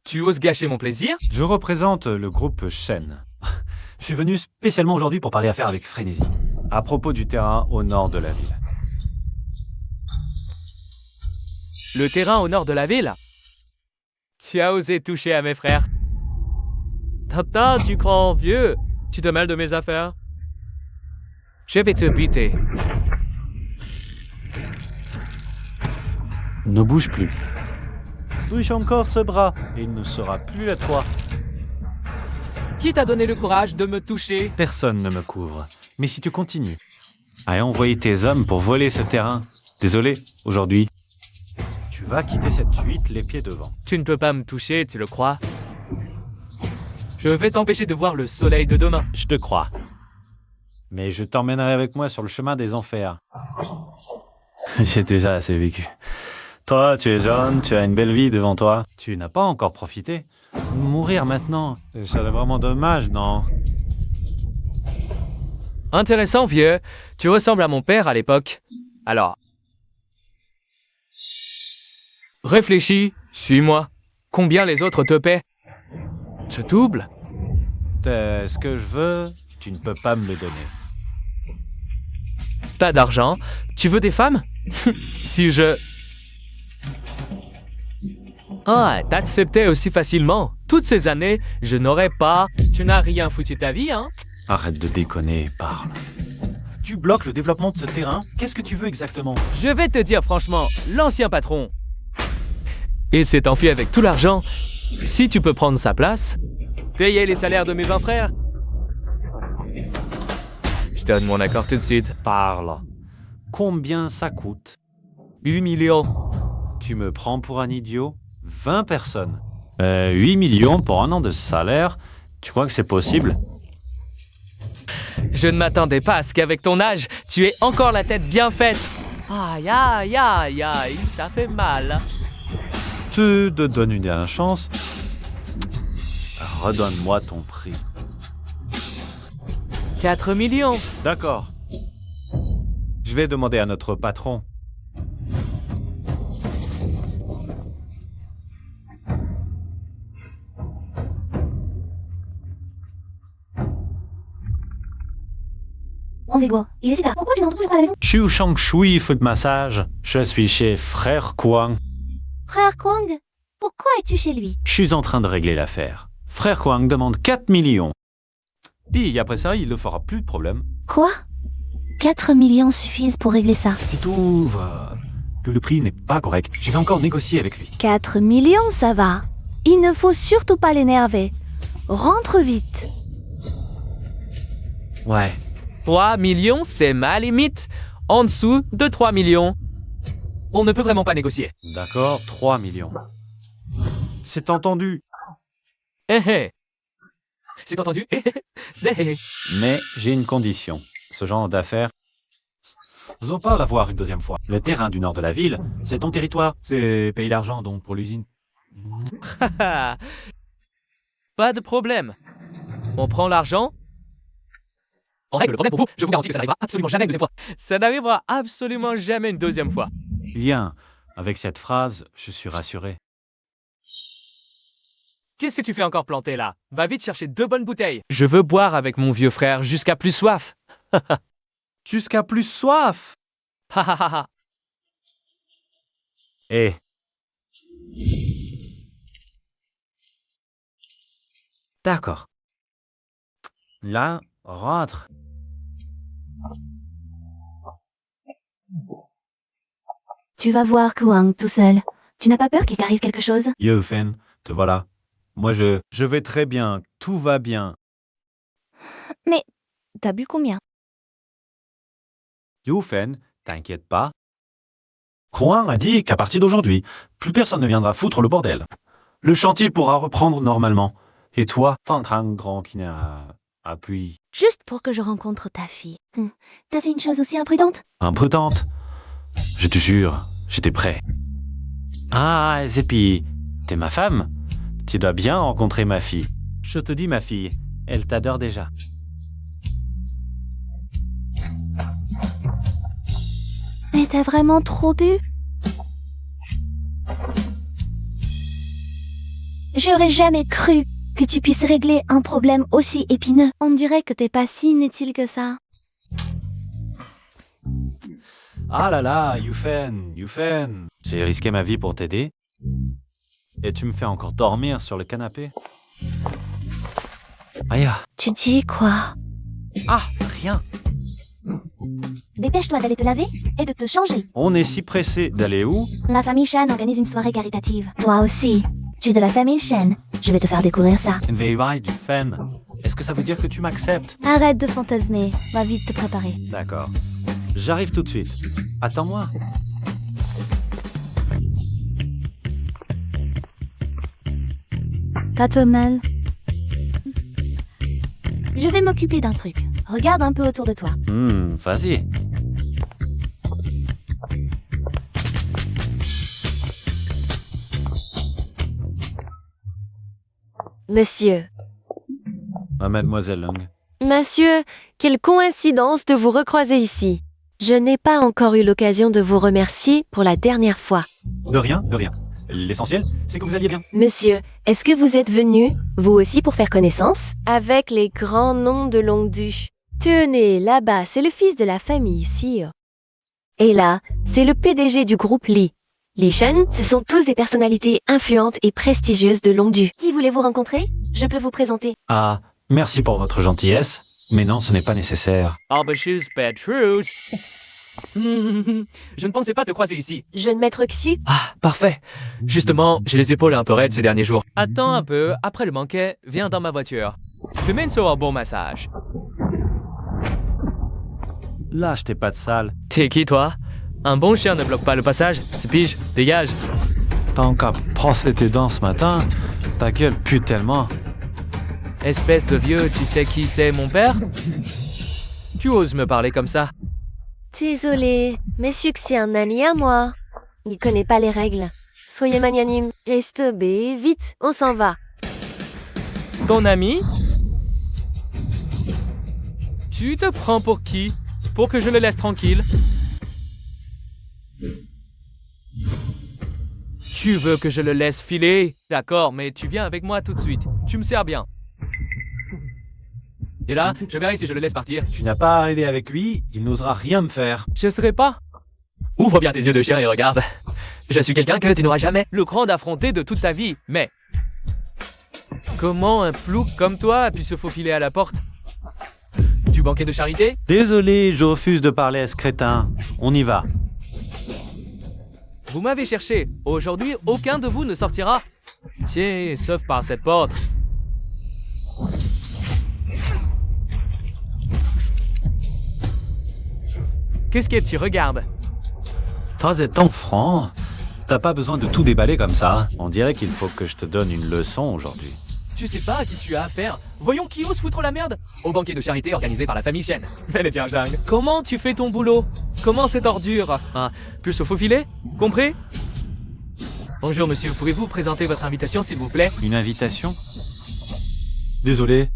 Tu oses gâcher mon plaisir? Je représente le groupe Shen. Je suis venu spécialement aujourd'hui pour parler affaires avec Frénésie. À propos du terrain au nord de la ville. Le terrain au nord de la ville? Tu as osé toucher à mes frères. Tata, tu crois vieux? Tu te mêles de mes affaires? Je vais te buter. Ne bouge plus. Bouge encore ce bras et il ne sera plus à toi. Qui t'a donné le courage de me toucher? Personne ne me couvre. Mais si tu continues à envoyer tes hommes pour voler ce terrain, désolé, aujourd'hui, tu vas quitter cette fuite les pieds devant. Tu ne peux pas me toucher, tu le crois? Je vais t'empêcher de voir le soleil de demain. Je te crois. Mais je t'emmènerai avec moi sur le chemin des enfers. J'ai déjà assez vécu. Toi, tu es jeune, tu as une belle vie devant toi. Tu n'as pas encore profité. Mourir maintenant, ça serait vraiment dommage, non? Intéressant, vieux. Tu ressembles à mon père à l'époque. Alors... Réfléchis, suis-moi. Combien les autres te paient? Je double? T'es ce que je veux, tu ne peux pas me le donner. T'as d'argent? Tu veux des femmes? Si je... Ah, t'acceptais aussi facilement. Toutes ces années, je n'aurais pas... Tu n'as rien foutu ta vie, hein? Arrête de déconner, parle. Tu bloques le développement de ce terrain? Qu'est-ce que tu veux exactement? Je vais te dire franchement, l'ancien patron... Il s'est enfui avec tout l'argent. Si tu peux prendre sa place, payer les salaires de mes 20 frères. Je donne mon accord tout de suite. Parle. Combien ça coûte? 8 millions. Tu me prends pour un idiot? 20 personnes. 8 millions pour un an de salaire? Tu crois que c'est possible? Je ne m'attendais pas à ce qu'avec ton âge, tu aies encore la tête bien faite. Aïe, aïe, aïe, aïe, ça fait mal. Tu te donnes une dernière chance. Redonne-moi ton prix. 4 millions. D'accord. Je vais demander à notre patron. Ronzigo, il est si tard. Pourquoi tu n'entres toujours pas à la maison? Chu Shang Shui foot massage. Je suis chez Frère Kwang. Frère Kwang, pourquoi es-tu chez lui? Je suis en train de régler l'affaire. Frère Kwang demande 4 millions. Et après ça, il ne fera plus de problème. Quoi? 4 millions suffisent pour régler ça. Si tu trouves que le prix n'est pas correct, je vais encore négocier avec lui. 4 millions, ça va. Il ne faut surtout pas l'énerver. Rentre vite. Ouais. 3 millions, c'est ma limite. En dessous de 3 millions, on ne peut vraiment pas négocier. D'accord, 3 millions. C'est entendu. Eh eh. C'est entendu? Eh eh. Mais j'ai une condition. Ce genre d'affaires, Nous allons pas la voir une deuxième fois. Le terrain du nord de la ville, c'est ton territoire. C'est payer l'argent donc pour l'usine. Pas de problème. On prend l'argent. On règle le problème pour vous. Je vous garantis que ça n'arrivera absolument jamais une deuxième fois. Ça n'arrivera absolument jamais une deuxième fois. bien. Avec cette phrase, je suis rassuré. Qu'est-ce que tu fais encore planté là? Va vite chercher 2 bonnes bouteilles. Je veux boire avec mon vieux frère jusqu'à plus soif. Jusqu'à plus soif. Ha ha ha ha. Eh. D'accord. Là, rentre. Tu vas voir Kwang tout seul. Tu n'as pas peur qu'il t'arrive quelque chose? Yo, Fen, te voilà. Moi, je... Je vais très bien, tout va bien. Mais t'as bu combien? Yufen, t'inquiète pas. Kwang a dit qu'à partir d'aujourd'hui, plus personne ne viendra foutre le bordel. Le chantier pourra reprendre normalement. Et toi, Tantang grand qui n'a appui. Juste pour que je rencontre ta fille. T'as fait une chose aussi imprudente? imprudente. Je te jure, j'étais prêt. Ah, et puis, t'es ma femme. Tu dois bien rencontrer ma fille. Je te dis, ma fille, elle t'adore déjà. Mais t'as vraiment trop bu? J'aurais jamais cru que tu puisses régler un problème aussi épineux. On dirait que t'es pas si inutile que ça. Ah là là, Yufen. J'ai risqué ma vie pour t'aider. Et tu me fais encore dormir sur le canapé. Aïe. Tu dis quoi? Ah, rien. Dépêche-toi d'aller te laver et de te changer. On est si pressé d'aller où? La famille Shen organise une soirée caritative. Toi aussi. Tu es de la famille Shen. Je vais te faire découvrir ça. Vei du Fen. Est-ce que ça veut dire que tu m'acceptes? Arrête de fantasmer. Va vite te préparer. D'accord. J'arrive tout de suite. Attends-moi. Pas trop mal. Je vais m'occuper d'un truc. Regarde un peu autour de toi. Vas-y. Monsieur. Mademoiselle Long. Monsieur, quelle coïncidence de vous recroiser ici. Je n'ai pas encore eu l'occasion de vous remercier pour la dernière fois. De rien, de rien. L'essentiel, c'est que vous alliez bien. Monsieur, est-ce que vous êtes venu, vous aussi, pour faire connaissance avec les grands noms de Longdu? Tenez, là-bas, c'est le fils de la famille Sio. Et là, c'est le PDG du groupe Li. Li Shen, ce sont tous des personnalités influentes et prestigieuses de Longdu. Qui voulez-vous rencontrer? Je peux vous présenter. Ah, merci pour votre gentillesse, mais non, ce n'est pas nécessaire. Albachus Petrus. Je ne pensais pas te croiser ici. Jeune maître Xu, Ah, parfait. Justement, j'ai les épaules un peu raides ces derniers jours. Attends un peu, après le banquet, viens dans ma voiture. Je mène sur un bon massage. Lâche pas de sale. T'es qui, toi? Un bon chien ne bloque pas le passage. Tu piges, dégage. Tant qu'à brosser tes dents ce matin, ta gueule pue tellement. Espèce de vieux, tu sais qui c'est mon père? Tu oses me parler comme ça? désolé, mais Xu c'est un ami à moi. Il connaît pas les règles. Soyez magnanime. Reste B, vite, on s'en va. Ton ami? Tu te prends pour qui? Pour que je le laisse tranquille? Tu veux que je le laisse filer? D'accord, mais tu viens avec moi tout de suite. Tu me sers bien. Et là, je verrai si je le laisse partir. Tu n'as pas arrêté avec lui, il n'osera rien me faire. Je serai pas. Ouvre bien tes yeux de chien et regarde. Je suis quelqu'un que tu n'auras jamais le cran d'affronter de toute ta vie, mais... Comment un plouc comme toi a pu se faufiler à la porte? Du banquet de charité? Désolé, je refuse de parler à ce crétin. On y va. Vous m'avez cherché. Aujourd'hui, aucun de vous ne sortira. Tiens, sauf par cette porte. Qu'est-ce que tu regardes? Toi et ton franc, t'as pas besoin de tout déballer comme ça. On dirait qu'il faut que je te donne une leçon aujourd'hui. Tu sais pas à qui tu as affaire. Voyons qui ose foutre la merde. Au banquet de charité organisé par la famille Chen. Mais tiens, Zhang, comment tu fais ton boulot? Comment cette ordure? Ah, plus se faufiler? Compris? Bonjour monsieur, pouvez-vous présenter votre invitation s'il vous plaît? Une invitation? Désolé.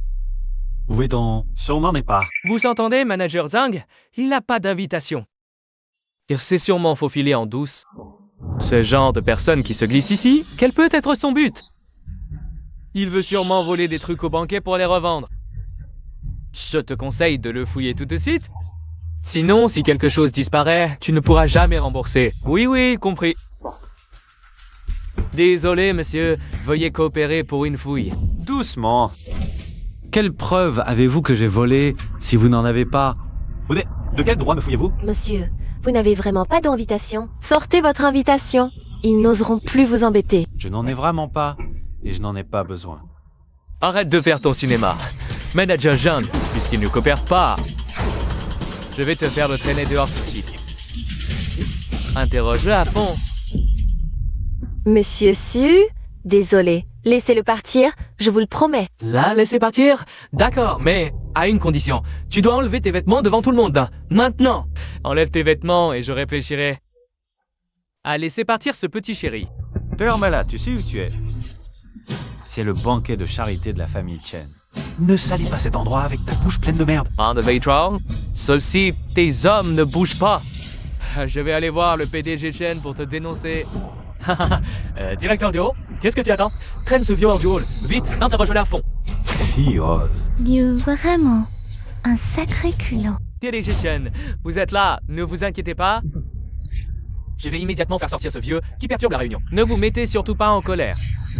Où est ton... Sûrement n'est pas. Vous entendez, manager Zhang? Il n'a pas d'invitation. Il s'est sûrement faufilé en douce. Ce genre de personne qui se glisse ici, quel peut être son but? Il veut sûrement voler des trucs au banquet pour les revendre. Je te conseille de le fouiller tout de suite. Sinon, si quelque chose disparaît, tu ne pourras jamais rembourser. Oui, oui, compris. Désolé, monsieur. Veuillez coopérer pour une fouille. Doucement. Quelle preuve avez-vous que j'ai volé si vous n'en avez pas? De quel droit me fouillez-vous? Monsieur, vous n'avez vraiment pas d'invitation. Sortez votre invitation. Ils n'oseront plus vous embêter. Je n'en ai vraiment pas. Et je n'en ai pas besoin. Arrête de faire ton cinéma. Manager Zhang, puisqu'il ne coopère pas. Je vais te faire le traîner dehors tout de suite. Interroge-le à fond. Monsieur Su, désolé. Laissez-le partir, je vous le promets. Là, laissez partir? D'accord, mais à une condition. Tu dois enlever tes vêtements devant tout le monde. Maintenant. Enlève tes vêtements et je réfléchirai à laisser partir ce petit chéri. Ferme-la, tu sais où tu es. C'est le banquet de charité de la famille Chen. Ne salis pas cet endroit avec ta bouche pleine de merde. En de Veitron, seul si tes hommes ne bougent pas. Je vais aller voir le PDG Chen pour te dénoncer. Directeur du hall, qu'est-ce que tu attends? Traîne ce vieux hors du hall. Vite, interroge-le à fond. Fios. Dieu, vraiment. Un sacré culot. PDG Chen, vous êtes là, ne vous inquiétez pas. Je vais immédiatement faire sortir ce vieux qui perturbe la réunion. Ne vous mettez surtout pas en colère.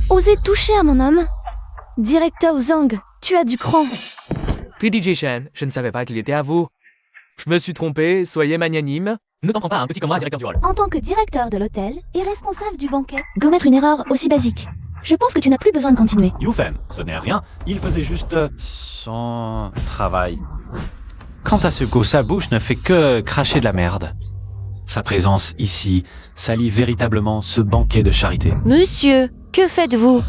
Osez toucher à mon homme. Directeur Zhang, tu as du cran. PDG Chen, je ne savais pas qu'il était à vous. Je me suis trompé, soyez magnanime. Ne t'en prends pas un petit comme moi, directeur du hall. En tant que directeur de l'hôtel et responsable du banquet, commettre une erreur aussi basique. Je pense que tu n'as plus besoin de continuer. Yufen, ce n'est rien. Il faisait juste... Son travail. Quant à ce coup, sa bouche ne fait que cracher de la merde. Sa présence ici salit véritablement ce banquet de charité. Monsieur, que faites-vous?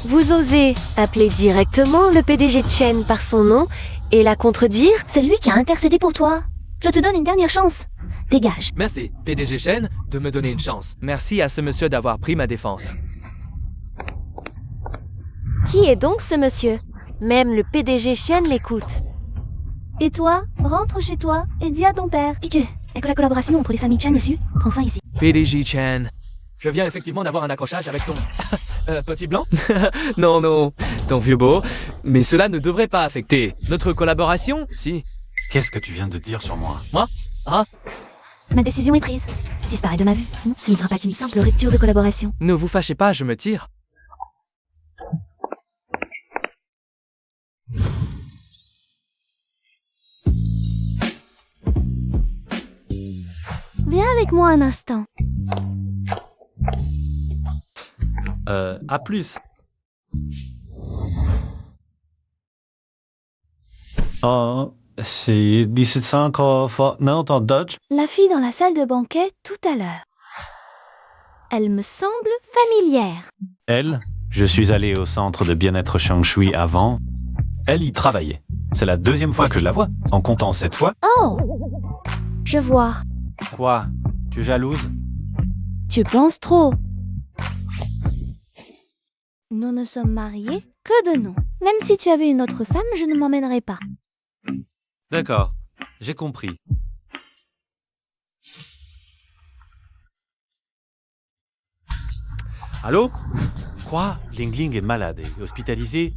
Vous osez appeler directement le PDG de Chen par son nom et la contredire? C'est lui qui a intercédé pour toi. Je te donne une dernière chance. Dégage. Merci, PDG Shen, de me donner une chance. Merci à ce monsieur d'avoir pris ma défense. Qui est donc ce monsieur? Même le PDG Chen l'écoute. Et toi, rentre chez toi et dis à ton père que la collaboration entre les familles Chen et Su prend fin ici. PDG Chen, je viens effectivement d'avoir un accrochage avec ton... petit blanc? Non, ton vieux beau. Mais cela ne devrait pas affecter notre collaboration, si. Qu'est-ce que tu viens de dire sur moi? Moi? Ah, Ma décision est prise. Disparais de ma vue, sinon ce ne sera pas qu'une simple rupture de collaboration. ne vous fâchez pas, je me tire. Viens avec moi un instant. À plus. C'est 17 en Dodge. La fille dans la salle de banquet tout à l'heure. Elle me semble familière. Elle, je suis allé au centre de bien-être Shangshui avant. Elle y travaillait. C'est la deuxième fois que je la vois, en comptant cette fois. Oh! Je vois. Quoi? Tu es jalouse? Tu penses trop. Nous ne sommes mariés que de nom. Même si tu avais une autre femme, je ne m'emmènerais pas. D'accord, j'ai compris. Allô? Quoi? Ling Ling est malade et hospitalisée?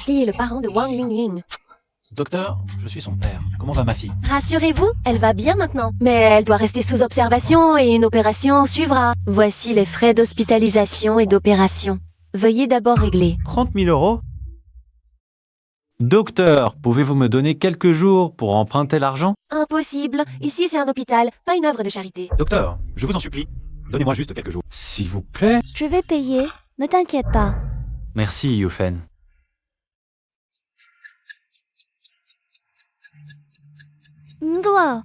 Qui est le parent de Wang Lingling? Docteur, je suis son père. Comment va ma fille? Rassurez-vous, elle va bien maintenant. Mais elle doit rester sous observation et une opération suivra. Voici les frais d'hospitalisation et d'opération. Veuillez d'abord régler. 30 000 €? Docteur, pouvez-vous me donner quelques jours pour emprunter l'argent? Impossible. Ici, c'est un hôpital, pas une œuvre de charité. Docteur, je vous en supplie, donnez-moi juste quelques jours. S'il vous plaît. Je vais payer. Ne t'inquiète pas. Merci, Yufen. Dois.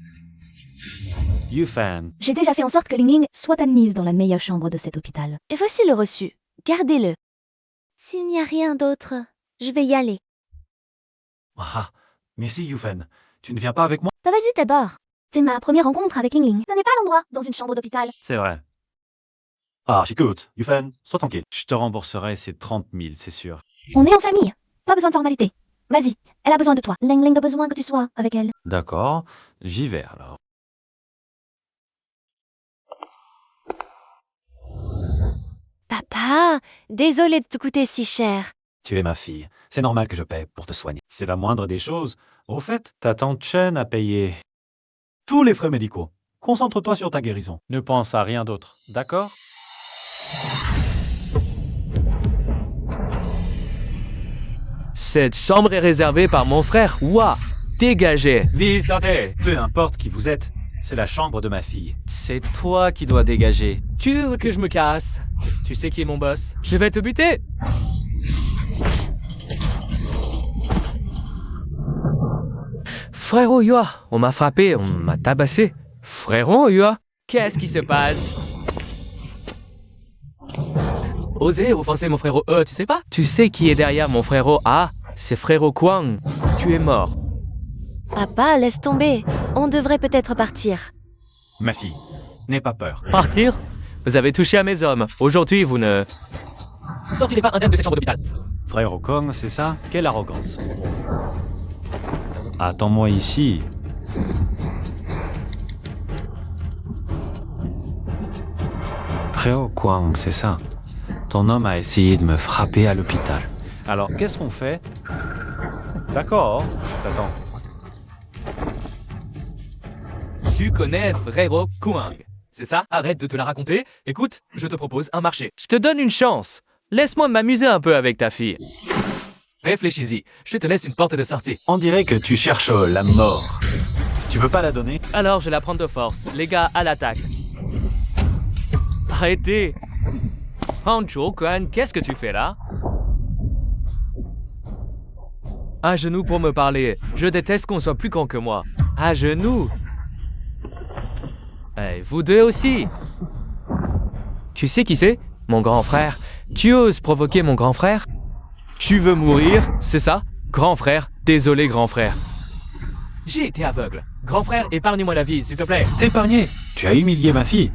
Yufen. J'ai déjà fait en sorte que Ling Ling soit admise dans la meilleure chambre de cet hôpital. Et voici le reçu. Gardez-le. S'il n'y a rien d'autre, je vais y aller. Ah, merci, Yufen. Tu ne viens pas avec moi? Bah vas-y d'abord. C'est ma première rencontre avec Ling Ling. Ce n'est pas l'endroit dans une chambre d'hôpital. C'est vrai. Ah, écoute, Yufen, sois tranquille. Je te rembourserai ces 30 000, c'est sûr. On est en famille. Pas besoin de formalité. Vas-y, elle a besoin de toi. Ling Ling a besoin que tu sois avec elle. D'accord, j'y vais alors. Papa, désolé de te coûter si cher. Tu es ma fille. C'est normal que je paie pour te soigner. C'est la moindre des choses. Au fait, ta tante Chen a payé tous les frais médicaux. Concentre-toi sur ta guérison. Ne pense à rien d'autre, d'accord? Cette chambre est réservée par mon frère. Ouah, dégagez. Vive santé. Peu importe qui vous êtes, c'est la chambre de ma fille. C'est toi qui dois dégager. Tu veux que je me casse? Tu sais qui est mon boss? Je vais te buter. Frérot Yua, on m'a frappé, on m'a tabassé. Frérot Yua, qu'est-ce qui se passe? Osez offenser mon frérot tu sais pas? Tu sais qui est derrière mon frérot A? C'est frérot Kwang. Tu es mort. Papa, laisse tomber. On devrait peut-être partir. Ma fille, n'aie pas peur. Partir? Vous avez touché à mes hommes. Aujourd'hui, vous ne... sortirez pas indemne de cette chambre d'hôpital. Frère Okong, c'est ça? Quelle arrogance. Attends-moi ici. Frère Kwang, c'est ça? Ton homme a essayé de me frapper à l'hôpital. Alors, qu'est-ce qu'on fait? D'accord, je t'attends. Tu connais frérot Kwang, c'est ça? Arrête de te la raconter. Écoute, je te propose un marché. Je te donne une chance. Laisse-moi m'amuser un peu avec ta fille. Réfléchis-y, je te laisse une porte de sortie. On dirait que tu cherches la mort. Tu veux pas la donner? Alors je la prends de force. Les gars, à l'attaque. Arrêtez. Hancho Kwan, qu'est-ce que tu fais là? À genoux pour me parler. Je déteste qu'on soit plus grand que moi. À genoux. Hey, vous deux aussi. Tu sais qui c'est? Mon grand frère? Tu oses provoquer mon grand frère? Tu veux mourir, c'est ça? Grand frère, désolé grand frère. J'ai été aveugle. Grand frère, épargne-moi la vie, s'il te plaît. T'épargner? Tu as humilié ma fille.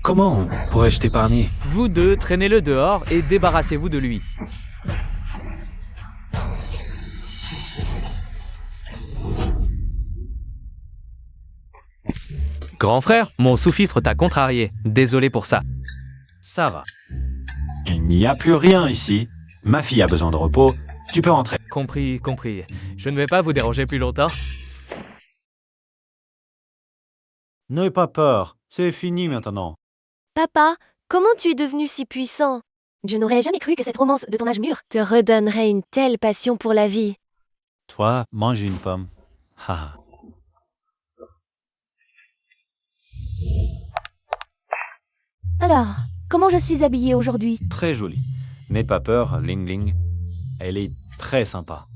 Comment pourrais-je t'épargner? Vous deux, traînez-le dehors et débarrassez-vous de lui. Grand frère, mon sous-fifre t'a contrarié. Désolé pour ça. Ça va. Il n'y a plus rien ici. Ma fille a besoin de repos. Tu peux rentrer. Compris, compris. Je ne vais pas vous déranger plus longtemps. N'aie pas peur. C'est fini maintenant. Papa, comment tu es devenu si puissant? Je n'aurais jamais cru que cette romance de ton âge mûr. Te redonnerait une telle passion pour la vie. Toi, mange une pomme. Haha. Alors, comment je suis habillée aujourd'hui? Très jolie. N'aie pas peur, Ling Ling. Elle est très sympa.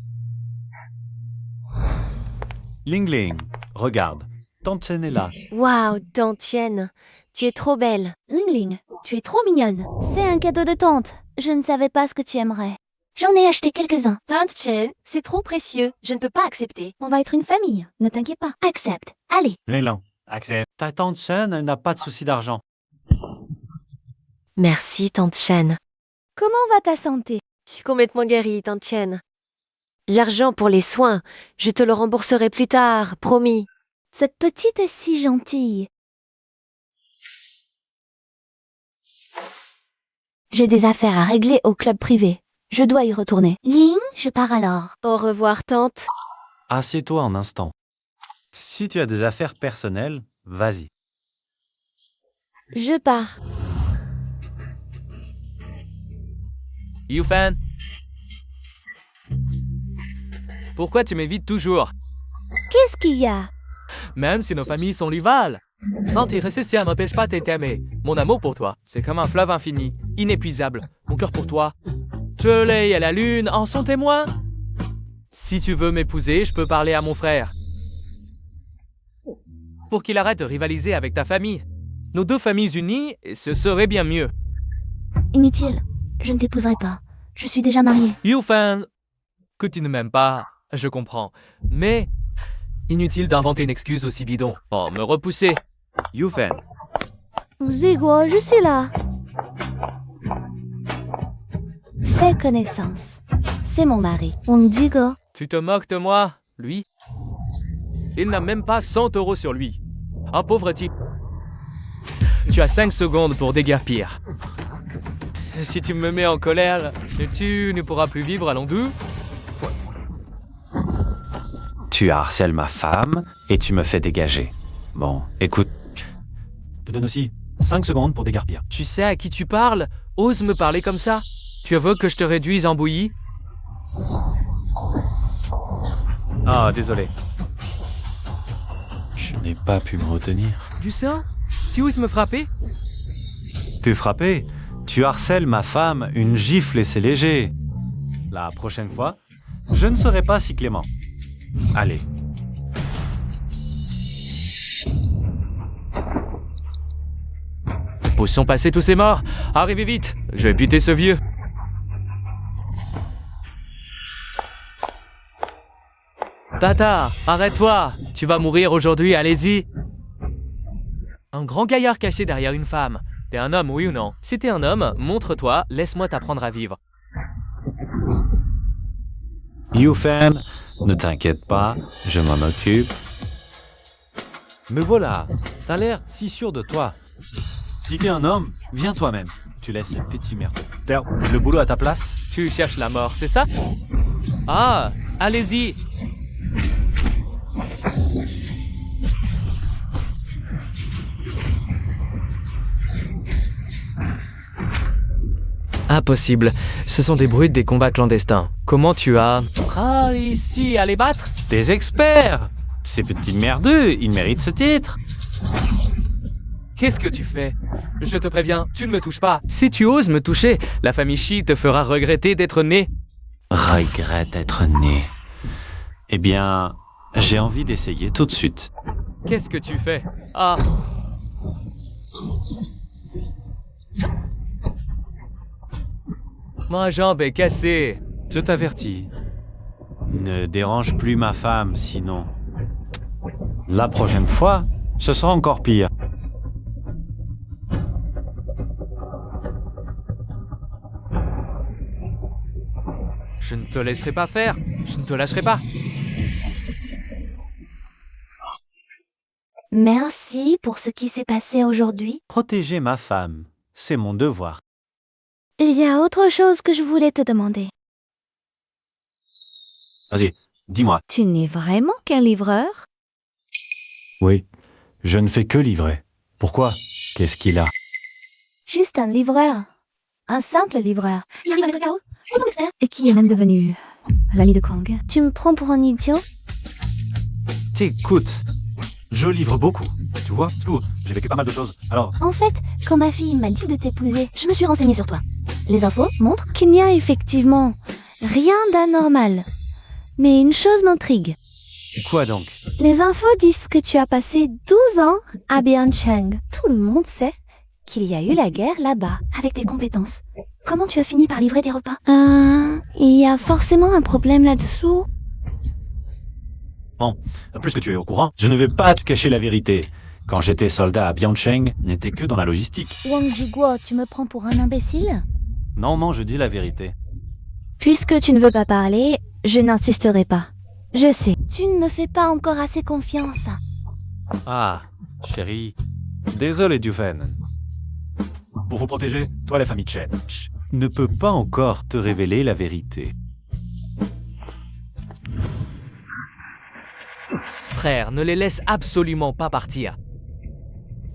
Ling Ling, regarde. Tante Chen est là. Waouh, tante Chen, tu es trop belle. Ling Ling, tu es trop mignonne. C'est un cadeau de tante. Je ne savais pas ce que tu aimerais. J'en ai acheté quelques-uns. Tante Chen, c'est trop précieux. Je ne peux pas accepter. On va être une famille. Ne t'inquiète pas. Accepte. Allez. L'élan, accepte. Ta tante Chen, elle n'a pas de souci d'argent. Merci, tante Chen. Comment va ta santé? Je suis complètement guérie, tante Chen. L'argent pour les soins, je te le rembourserai plus tard, promis. Cette petite est si gentille. J'ai des affaires à régler au club privé. Je dois y retourner. Ling, je pars alors. Au revoir, tante. Assieds-toi un instant. Si tu as des affaires personnelles, vas-y. Je pars. Yufan, pourquoi tu m'évites toujours? Qu'est-ce qu'il y a? Même si nos familles sont rivales. Mentir, ça n'empêche pas de t'aimer. Mon amour pour toi, c'est comme un fleuve infini, inépuisable. Mon cœur pour toi. Le soleil et la lune en sont témoins. Si tu veux m'épouser, je peux parler à mon frère. Pour qu'il arrête de rivaliser avec ta famille. Nos deux familles unies, ce serait bien mieux. Inutile. Je ne t'épouserai pas. Je suis déjà mariée. Yufan, que tu ne m'aimes pas, je comprends. Mais inutile d'inventer une excuse aussi bidon. Oh, me repousser. Yufan, Zigo, je suis là. Fais connaissance. C'est mon mari. Zigo. Tu te moques de moi, lui? Il n'a même pas 100 € sur lui. Un pauvre type. Tu as 5 secondes pour déguerpir. Si tu me mets en colère, tu ne pourras plus vivre à Londres. tu harcèles ma femme et tu me fais dégager. Bon, écoute. Je te donne aussi 5 secondes pour dégarpir. Tu sais à qui tu parles? Ose me parler comme ça? Tu veux que je te réduise en bouillie? Ah, désolé. Je n'ai pas pu me retenir. Du sang? Tu oses me frapper? Tu frappé? Tu harcèles ma femme, une gifle et c'est léger. La prochaine fois, je ne serai pas si clément. Allez. Poussons passer tous ces morts. Arrivez vite, je vais buter ce vieux. Tata, arrête-toi. Tu vas mourir aujourd'hui, allez-y. Un grand gaillard caché derrière une femme. T'es un homme, oui ou non? Si t'es un homme, montre-toi, laisse-moi t'apprendre à vivre. Yufan, ne t'inquiète pas, je m'en occupe. Me voilà, t'as l'air si sûr de toi. Si t'es un homme, viens toi-même. Tu laisses cette petite merde. Terre, le boulot à ta place? Tu cherches la mort, c'est ça? Ah, allez-y. Impossible. Ce sont des brutes des combats clandestins. Comment tu as... Ah, ici, à les battre? Des experts! Ces petits merdeux, ils méritent ce titre. Qu'est-ce que tu fais? Je te préviens, tu ne me touches pas. Si tu oses me toucher, la famille Shi te fera regretter d'être né. Regrette d'être né. Eh bien, j'ai envie d'essayer tout de suite. Qu'est-ce que tu fais? Ah. Ma jambe est cassée. Je t'avertis. Ne dérange plus ma femme, sinon. La prochaine fois, ce sera encore pire. Je ne te laisserai pas faire. Je ne te lâcherai pas. Merci pour ce qui s'est passé aujourd'hui. Protéger ma femme, c'est mon devoir. Il y a autre chose que je voulais te demander. Vas-y, dis-moi. Tu n'es vraiment qu'un livreur? Oui, je ne fais que livrer. Pourquoi? Qu'est-ce qu'il a? Juste un livreur. Un simple livreur. Il arrive avec le chaos. Et qui est même devenu l'ami de Kong. Tu me prends pour un idiot? Écoute, je livre beaucoup. Tu vois, j'ai vécu pas mal de choses. Alors, En fait, quand ma fille m'a dit de t'épouser, je me suis renseignée sur toi. Les infos montrent qu'il n'y a effectivement rien d'anormal. Mais une chose m'intrigue. quoi donc? Les infos disent que tu as passé 12 ans à Biancheng. Tout le monde sait qu'il y a eu la guerre là-bas, avec tes compétences. Comment tu as fini par livrer des repas? Il y a forcément un problème là-dessous. Bon, plus que tu es au courant, je ne vais pas te cacher la vérité. Quand j'étais soldat à Biancheng, n'était que dans la logistique. Wang Jiguo, tu me prends pour un imbécile? Non, je dis la vérité. Puisque tu ne veux pas parler, je n'insisterai pas. Je sais. Tu ne me fais pas encore assez confiance. Ah, chérie, désolé Dufen. Pour vous protéger, toi la famille Chen ne peut pas encore te révéler la vérité. Frère, ne les laisse absolument pas partir.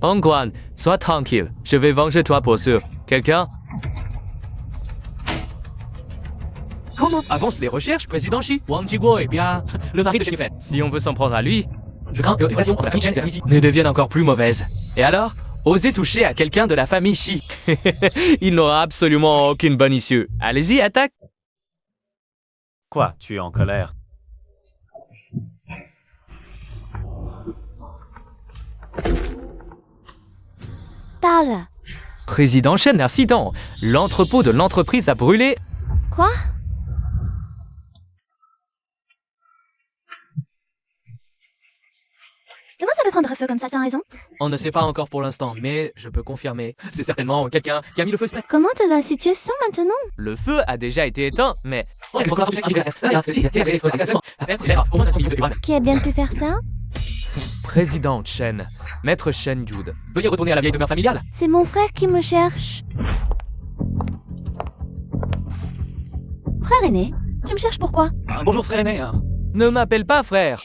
Hongguan, sois tranquille. Je vais venger toi pour sûr. Quelqu'un? Comment avancent les recherches, président Xi? Wang Jiguo est bien le mari de Jennifer. Si on veut s'en prendre à lui, je crains que les relations entre la famille Chen et la famille Xi ne deviennent encore plus mauvaises. Et alors, osez toucher à quelqu'un de la famille Xi. Il n'aura absolument aucune bonne issue. Allez-y, attaque. Quoi, tu es en colère? Parle. Président Chen, incident. L'entrepôt de l'entreprise a brûlé. Quoi? Comment ça peut prendre feu comme ça sans raison? On ne sait pas encore pour l'instant, mais je peux confirmer. C'est certainement quelqu'un qui a mis le feu exprès. Comment est la situation maintenant? Le feu a déjà été éteint, mais... Qui a bien pu faire ça? Président Chen, Maître Chen Yud. Veuillez retourner à la vieille demeure familiale. C'est mon frère qui me cherche. Frère aîné, tu me cherches pourquoi? Bonjour frère aîné. Ne m'appelle pas frère.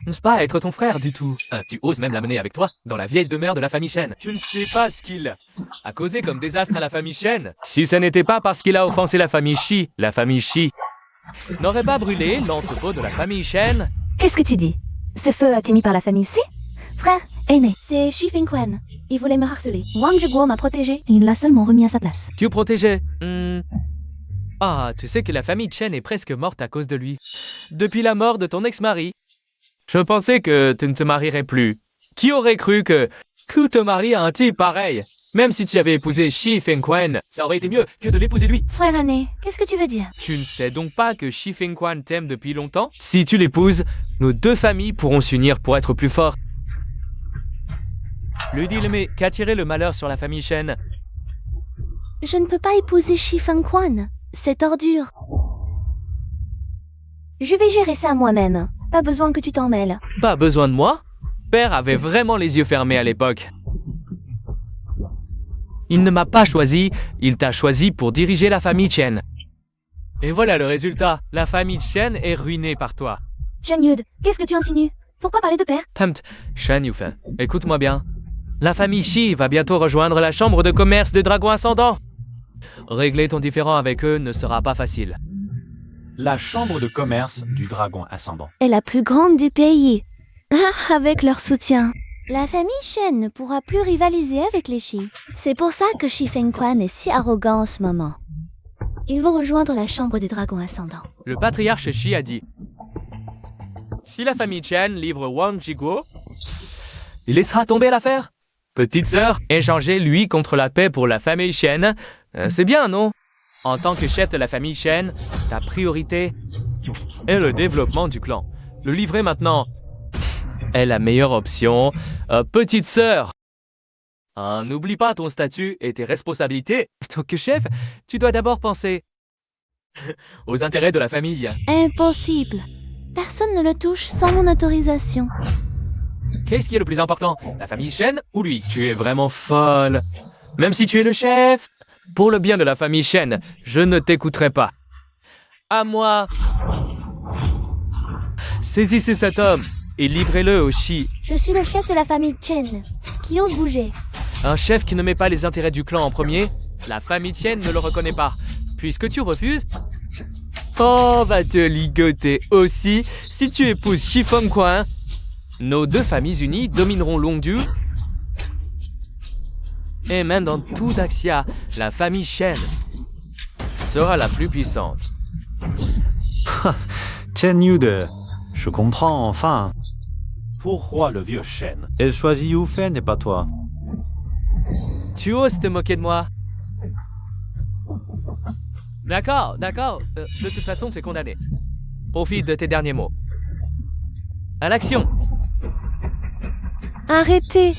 N'est-ce pas être ton frère du tout? Tu oses même l'amener avec toi dans la vieille demeure de la famille Chen. Tu ne sais pas ce qu'il a causé comme désastre à la famille Chen. Si ce n'était pas parce qu'il a offensé la famille Xi n'aurait pas brûlé l'entrepôt de la famille Chen. Qu'est-ce que tu dis? Ce feu a été mis par la famille Si? Frère aîné, c'est Xi Fengquan. Il voulait me harceler. Wang Jiguo m'a protégé. Il l'a seulement remis à sa place. Tu protégeais. Ah, tu sais que la famille Chen est presque morte à cause de lui. Depuis la mort de ton ex-mari. Je pensais que tu ne te marierais plus. Qui aurait cru que te maries à un type pareil? Même si tu avais épousé Xi Fengquan, ça aurait été mieux que de l'épouser lui. Frère aîné, qu'est-ce que tu veux dire? Tu ne sais donc pas que Xi Fengquan t'aime depuis longtemps? Si tu l'épouses, nos deux familles pourront s'unir pour être plus forts. Lui dis le qu'attirer le malheur sur la famille Chen. Je ne peux pas épouser Xi Fengquan. C'est ordure. Je vais gérer ça moi-même. Pas besoin que tu t'en mêles. Pas besoin de moi? Père avait vraiment les yeux fermés à l'époque. Il ne m'a pas choisi, il t'a choisi pour diriger la famille Chen. Et voilà le résultat, la famille Chen est ruinée par toi. Chen Yud, qu'est-ce que tu insinues? Pourquoi parler de père? Tamt, Shen Yufei, écoute-moi bien. La famille Xi va bientôt rejoindre la chambre de commerce de Dragon Ascendant. Régler ton différend avec eux ne sera pas facile. La chambre de commerce du Dragon Ascendant. Est la plus grande du pays. Avec leur soutien. La famille Shen ne pourra plus rivaliser avec les Xi. C'est pour ça que Xi Fengquan est si arrogant en ce moment. Ils vont rejoindre la chambre des Dragons Ascendants. Le patriarche Xi a dit: si la famille Chen livre Wang Jiguo, il laissera tomber l'affaire. Petite sœur, échanger lui contre la paix pour la famille Chen, c'est bien, non? En tant que chef de la famille Chen, ta priorité est le développement du clan. Le livret maintenant est la meilleure option. Petite sœur, n'oublie pas ton statut et tes responsabilités. En tant que chef, tu dois d'abord penser aux intérêts de la famille. Impossible. Personne ne le touche sans mon autorisation. Qu'est-ce qui est le plus important, la famille Chen ou lui? Tu es vraiment folle. Même si tu es le chef, pour le bien de la famille Chen, je ne t'écouterai pas. À moi. Saisissez cet homme et livrez-le au Shi. Je suis le chef de la famille Chen. Qui ose bouger? Un chef qui ne met pas les intérêts du clan en premier, la famille Chen ne le reconnaît pas. Puisque tu refuses, va te ligoter aussi si tu épouses Shi Fengquan. Nos deux familles unies domineront Longdu. Et même dans tout Daxia, la famille Chen sera la plus puissante. Chen Yude, je comprends enfin. Pourquoi le vieux Shen? Elle choisit Yufen et pas toi. Tu oses te moquer de moi? D'accord. De toute façon, tu es condamné. Profite de tes derniers mots. À l'action! Arrêtez!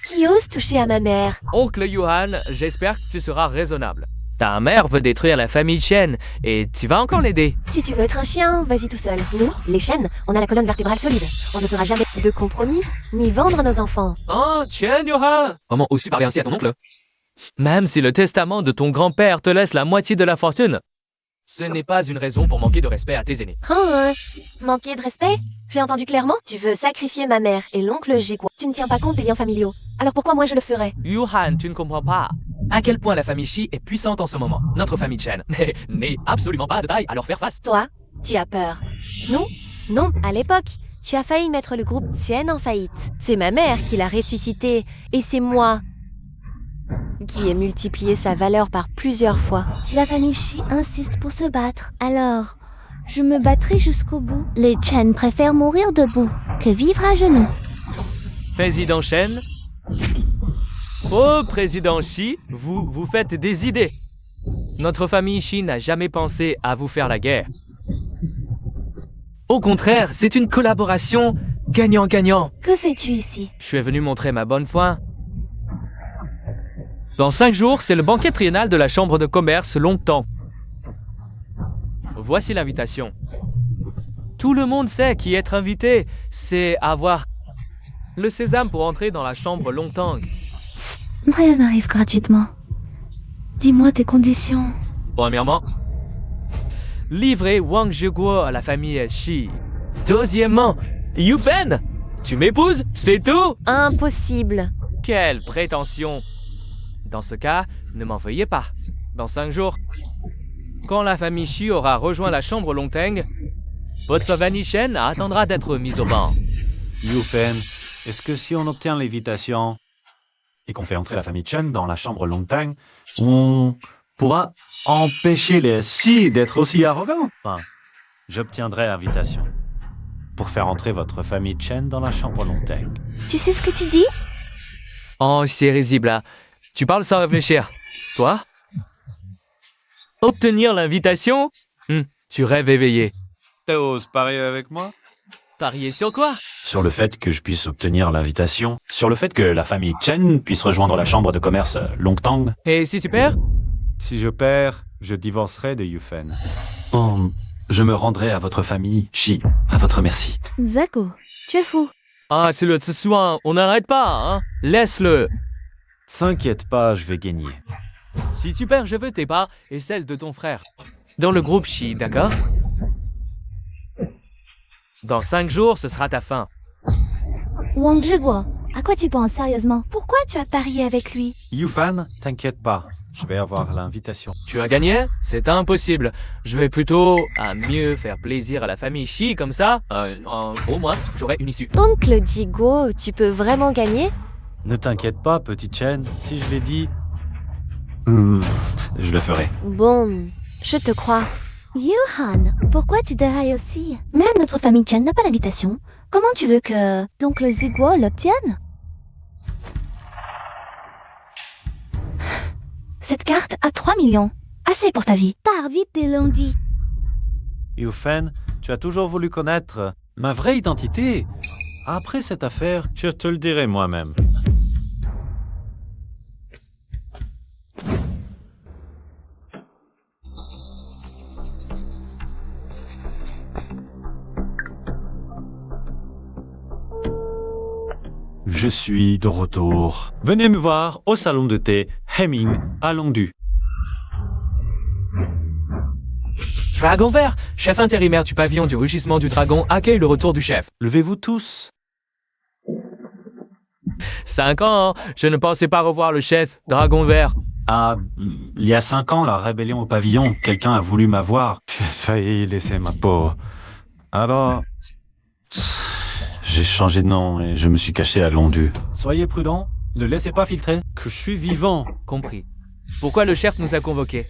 Qui ose toucher à ma mère? Oncle Yuhan, j'espère que tu seras raisonnable. Ta mère veut détruire la famille Chen et tu vas encore l'aider. Si tu veux être un chien, vas-y tout seul. Nous, les Chen, on a la colonne vertébrale solide. On ne fera jamais de compromis, ni vendre nos enfants. Oh, Chen Yuhan! Comment oses-tu parler ainsi à ton oncle? Même si le testament de ton grand-père te laisse la moitié de la fortune, ce n'est pas une raison pour manquer de respect à tes aînés. Manquer de respect? J'ai entendu clairement? Tu veux sacrifier ma mère et l'oncle Jigua. Tu ne tiens pas compte des liens familiaux. Alors pourquoi moi je le ferais? Yuhan, tu ne comprends pas à quel point la famille Shi est puissante en ce moment. Notre famille Chen n'est absolument pas de taille à leur faire face. Toi, tu as peur. Nous? Non, à l'époque, tu as failli mettre le groupe Tien en faillite. C'est ma mère qui l'a ressuscité, et c'est moi qui ai multiplié sa valeur par plusieurs fois. Si la famille Shi insiste pour se battre, alors je me battrai jusqu'au bout. Les Chen préfèrent mourir debout que vivre à genoux. Président Chen? Oh, Président Shi, vous faites des idées. Notre famille Shi n'a jamais pensé à vous faire la guerre. Au contraire, c'est une collaboration gagnant-gagnant. Que fais-tu ici? Je suis venu montrer ma bonne foi. Dans 5 jours, c'est le banquet triennal de la Chambre de commerce Longtang. Voici l'invitation. Tout le monde sait qu'être invité, c'est avoir le sésame pour entrer dans la Chambre Longtang. Rien n'arrive gratuitement. Dis-moi tes conditions. Premièrement, livrer Wang Zhiguo à la famille Shi. Deuxièmement, Yufen, tu m'épouses, c'est tout? Impossible. Quelle prétention! Dans ce cas, ne m'en veuillez pas. Dans 5 jours, quand la famille Shi aura rejoint la chambre Longtang, votre famille Chen attendra d'être mise au banc. Yufen, est-ce que si on obtient l'invitation et qu'on fait entrer la famille Chen dans la chambre Longtang, on pourra empêcher les Shi d'être aussi arrogants? Enfin, j'obtiendrai l'invitation pour faire entrer votre famille Chen dans la chambre Longtang. Tu sais ce que tu dis? Oh, c'est risible là. Tu parles sans réfléchir. Toi? Obtenir l'invitation? Tu rêves éveillé. T'oses parier avec moi? Parier sur quoi? Sur le fait que je puisse obtenir l'invitation. Sur le fait que la famille Chen puisse rejoindre la chambre de commerce Longtang. Et si tu perds? Si je perds, je divorcerai de Yufen. Je me rendrai à votre famille Shi, à votre merci. Zako, tu es fou. Ah, c'est le Tsusuan, on n'arrête pas, hein? Laisse-le. T'inquiète pas, je vais gagner. Si tu perds, je veux tes parts et celles de ton frère. Dans le groupe Shi, d'accord? Dans 5 jours, ce sera ta fin. Wang Zhiguo, à quoi tu penses sérieusement? Pourquoi tu as parié avec lui? Yufan, t'inquiète pas, je vais avoir l'invitation. Tu as gagné? C'est impossible. Je vais plutôt à mieux faire plaisir à la famille Shi, comme ça, au moins, j'aurai une issue. Oncle Digo, tu peux vraiment gagner? Ne t'inquiète pas, petite Chen, si je l'ai dit, je le ferai. Bon, je te crois. Yuhan, pourquoi tu dérailles aussi? Même notre famille Chen n'a pas l'invitation. Comment tu veux que l'oncle Zhiguo l'obtienne? Cette carte a 3 millions. Assez pour ta vie. Pars vite des lundis. Yufen, tu as toujours voulu connaître ma vraie identité. Après cette affaire, je te le dirai moi-même. Je suis de retour. Venez me voir au salon de thé Hemming à Longdu. Dragon Vert, chef intérimaire du pavillon du rugissement du dragon, accueille le retour du chef. Levez-vous tous. 5 ans, je ne pensais pas revoir le chef, Dragon Vert. Ah, il y a 5 ans, la rébellion au pavillon, quelqu'un a voulu m'avoir. J'ai failli laisser ma peau. Alors, j'ai changé de nom et je me suis caché à Longdu. Soyez prudents, ne laissez pas filtrer que je suis vivant. Compris. Pourquoi le chef nous a convoqués?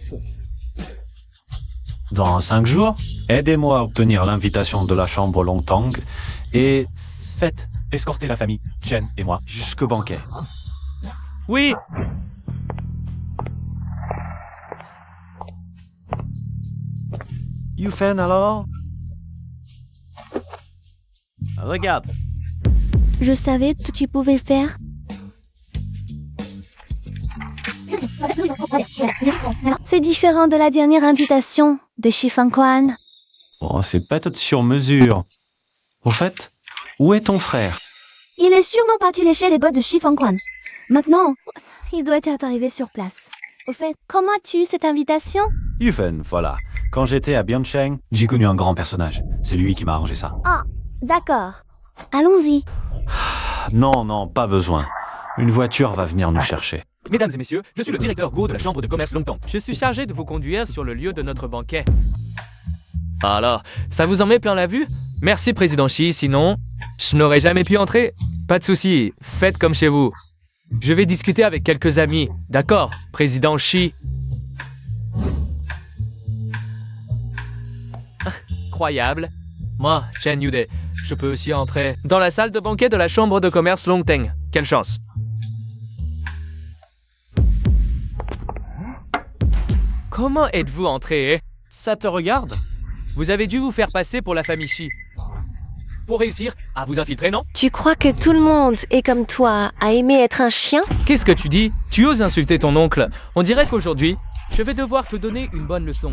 Dans 5 jours, aidez-moi à obtenir l'invitation de la chambre Longtang et faites escorter la famille, Chen et moi, jusqu'au banquet. Oui. Yufen alors? Regarde. Je savais que tu pouvais le faire. C'est différent de la dernière invitation de Shifangquan. Oh, c'est peut-être sur mesure. Au fait, où est ton frère? Il est sûrement parti lécher les bottes de Shifangquan. Maintenant, il doit être arrivé sur place. Au fait, comment as-tu eu cette invitation? Yufen, voilà. Quand j'étais à Byeoncheng, j'ai connu un grand personnage. C'est lui qui m'a arrangé ça. Ah, d'accord. Allons-y. Non, pas besoin. Une voiture va venir nous chercher. Mesdames et messieurs, je suis le directeur Go de la chambre de commerce Longtang. Je suis chargé de vous conduire sur le lieu de notre banquet. Alors, ça vous en met plein la vue? Merci, Président Shi, sinon, je n'aurais jamais pu entrer. Pas de souci, faites comme chez vous. Je vais discuter avec quelques amis. D'accord, Président Shi. Incroyable. Moi, Chen Yude, je peux aussi entrer dans la salle de banquet de la chambre de commerce Longtang. Quelle chance. Comment êtes-vous entré? Ça te regarde? Vous avez dû vous faire passer pour la famille Shi. Pour réussir à vous infiltrer, non? Tu crois que tout le monde est comme toi, à aimer être un chien? Qu'est-ce que tu dis? Tu oses insulter ton oncle? On dirait qu'aujourd'hui, je vais devoir te donner une bonne leçon.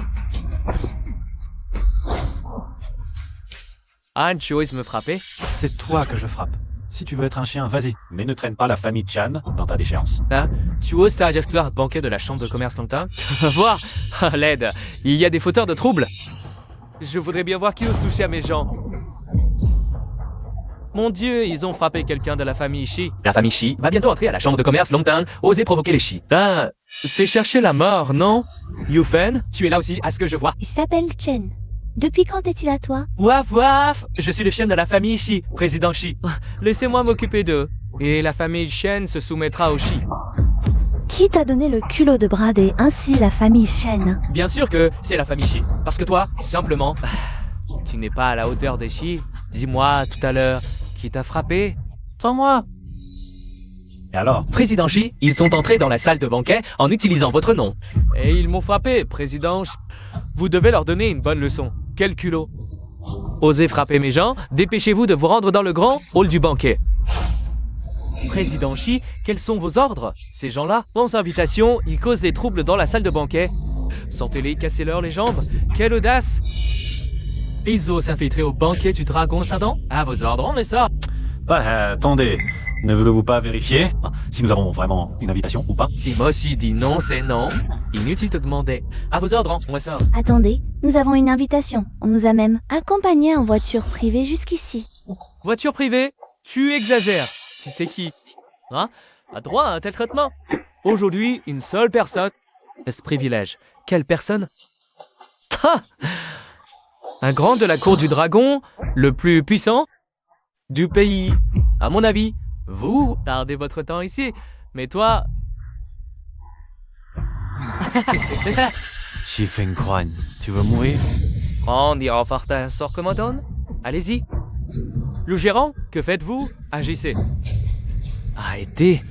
Ah, tu oses me frapper? C'est toi que je frappe. Si tu veux être un chien, vas-y. Mais ne traîne pas la famille Chan dans ta déchéance. Ah, tu oses t'ajouter à banquet de la chambre de commerce Longtang? Voir! Ah, l'aide! Il y a des fauteurs de troubles! Je voudrais bien voir qui ose toucher à mes gens. Mon Dieu, ils ont frappé quelqu'un de la famille Shi. La famille Shi va bientôt entrer à la chambre de commerce Longtang. Osez provoquer les Shi. Ah, c'est chercher la mort, non? Yufen, tu es là aussi, à ce que je vois. Il s'appelle Chen. Depuis quand est-il à toi? Waf waf! Je suis le chien de la famille Shi, président Shi. Laissez-moi m'occuper d'eux. Et la famille Shen se soumettra au Shi. Qui t'a donné le culot de brader ainsi la famille Shen? Bien sûr que c'est la famille Shi. Parce que toi, simplement, tu n'es pas à la hauteur des Shi. Dis-moi tout à l'heure, qui t'a frappé? Sans moi. Et alors? Président Shi, ils sont entrés dans la salle de banquet en utilisant votre nom. Et ils m'ont frappé, président Shi. Vous devez leur donner une bonne leçon. Quel culot! Osez frapper mes gens, dépêchez-vous de vous rendre dans le grand hall du banquet. Président Shi, quels sont vos ordres? Ces gens-là, sans invitation, ils causent des troubles dans la salle de banquet. Sentez-les casser leur les jambes. Quelle audace! Ils osent s'infiltrer au banquet du dragon Sadan? À vos ordres, on met ça! Bah, attendez. Ne voulez-vous pas vérifier si nous avons vraiment une invitation ou pas? Si Moshi dit non, c'est non. Inutile de demander. À vos ordres, on met ça. Attendez, nous avons une invitation. On nous a même accompagnés en voiture privée jusqu'ici. Voiture privée? Tu exagères. Tu sais qui? Hein? A droit à un tel traitement? Aujourd'hui, une seule personne. Ce privilège. Quelle personne? Ha! Un grand de la cour du dragon, le plus puissant du pays. À mon avis, vous perdez votre temps ici, mais toi... Shifengquan, tu veux mourir? On ira faire un sort que m'en donne. Allez-y. Le gérant, que faites-vous? Agissez. Arrêtez.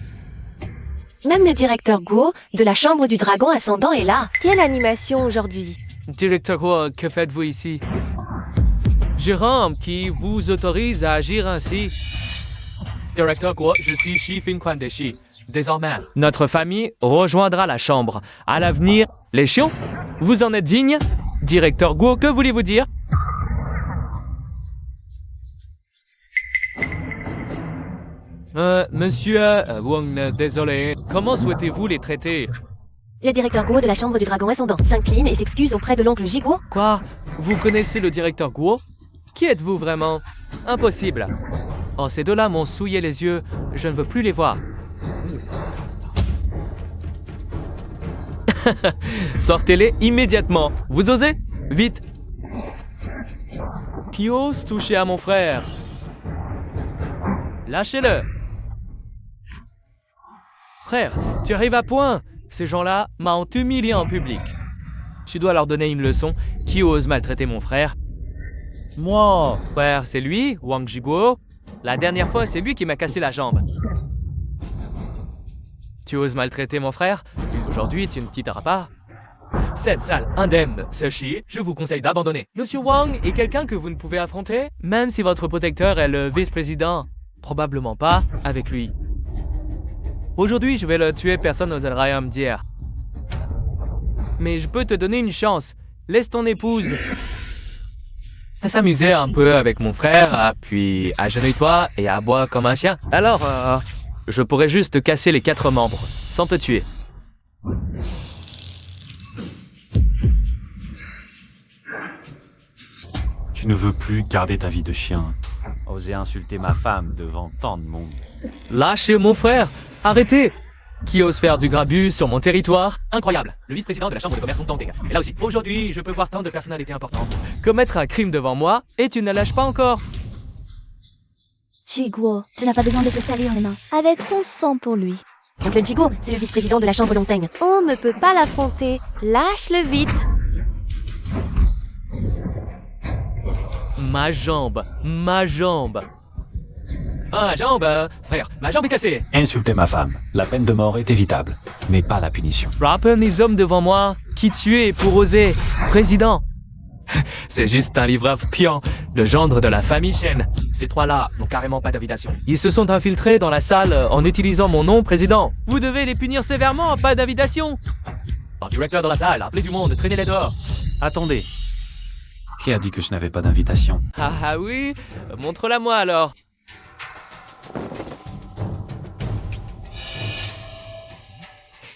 Même le directeur Guo de la Chambre du Dragon Ascendant est là. Quelle animation aujourd'hui? Directeur Guo, que faites-vous ici? Jérôme qui vous autorise à agir ainsi. Directeur Guo, je suis Shi Fingquan de Shi. Désormais, notre famille rejoindra la chambre. À l'avenir, les chiens, vous en êtes digne? Directeur Guo, que voulez-vous dire? Monsieur Wang, désolé. Comment souhaitez-vous les traiter? Le directeur Guo de la Chambre du Dragon Ascendant s'incline et s'excuse auprès de l'oncle Jiguo. Quoi? Vous connaissez le directeur Guo? Qui êtes-vous vraiment? Impossible. Oh, ces deux-là m'ont souillé les yeux. Je ne veux plus les voir. Sortez-les immédiatement. Vous osez? Vite. Qui ose toucher à mon frère? Lâchez-le. Frère, tu arrives à point. Ces gens-là m'ont humilié en public. Tu dois leur donner une leçon. Qui ose maltraiter mon frère? Moi. Frère, c'est lui, Wang Jibo. La dernière fois, c'est lui qui m'a cassé la jambe. Tu oses maltraiter mon frère? Aujourd'hui, tu ne quitteras pas. Cette salle indemne, Sashi, je vous conseille d'abandonner. Monsieur Wang est quelqu'un que vous ne pouvez affronter, même si votre protecteur est le vice-président. Probablement pas avec lui. Aujourd'hui, je vais le tuer, personne n'osera me dire. Mais je peux te donner une chance. Laisse ton épouse s'amuser un peu avec mon frère, puis agenouille-toi et aboie comme un chien. Alors, je pourrais juste te casser les 4 membres, sans te tuer. Tu ne veux plus garder ta vie de chien. Oser insulter ma femme devant tant de monde. Lâchez mon frère! Arrêtez! Qui ose faire du grabuge sur mon territoire? Incroyable! Le vice-président de la Chambre de commerce Longtang. Et là aussi, aujourd'hui, je peux voir tant de personnalités importantes commettre un crime devant moi et tu ne lâches pas encore. Jiguo, tu n'as pas besoin de te salir les mains. Avec son sang pour lui. Oncle Jiguo, c'est le vice-président de la Chambre Longtang. On ne peut pas l'affronter. Lâche-le vite. Ma jambe, ma jambe. Ah, jambe, frère, ma jambe est cassée. Insulter ma femme. La peine de mort est évitable, mais pas la punition. Rappelle mes hommes devant moi. Qui tuer pour oser? Président. C'est juste un livreur pion, le gendre de la famille Shen. Ces trois-là n'ont carrément pas d'invitation. Ils se sont infiltrés dans la salle en utilisant mon nom, président. Vous devez les punir sévèrement, pas d'invitation. En directeur de la salle, appelez du monde, traînez-les dehors. Attendez. Qui a dit que je n'avais pas d'invitation? Ah oui? Montre-la moi alors.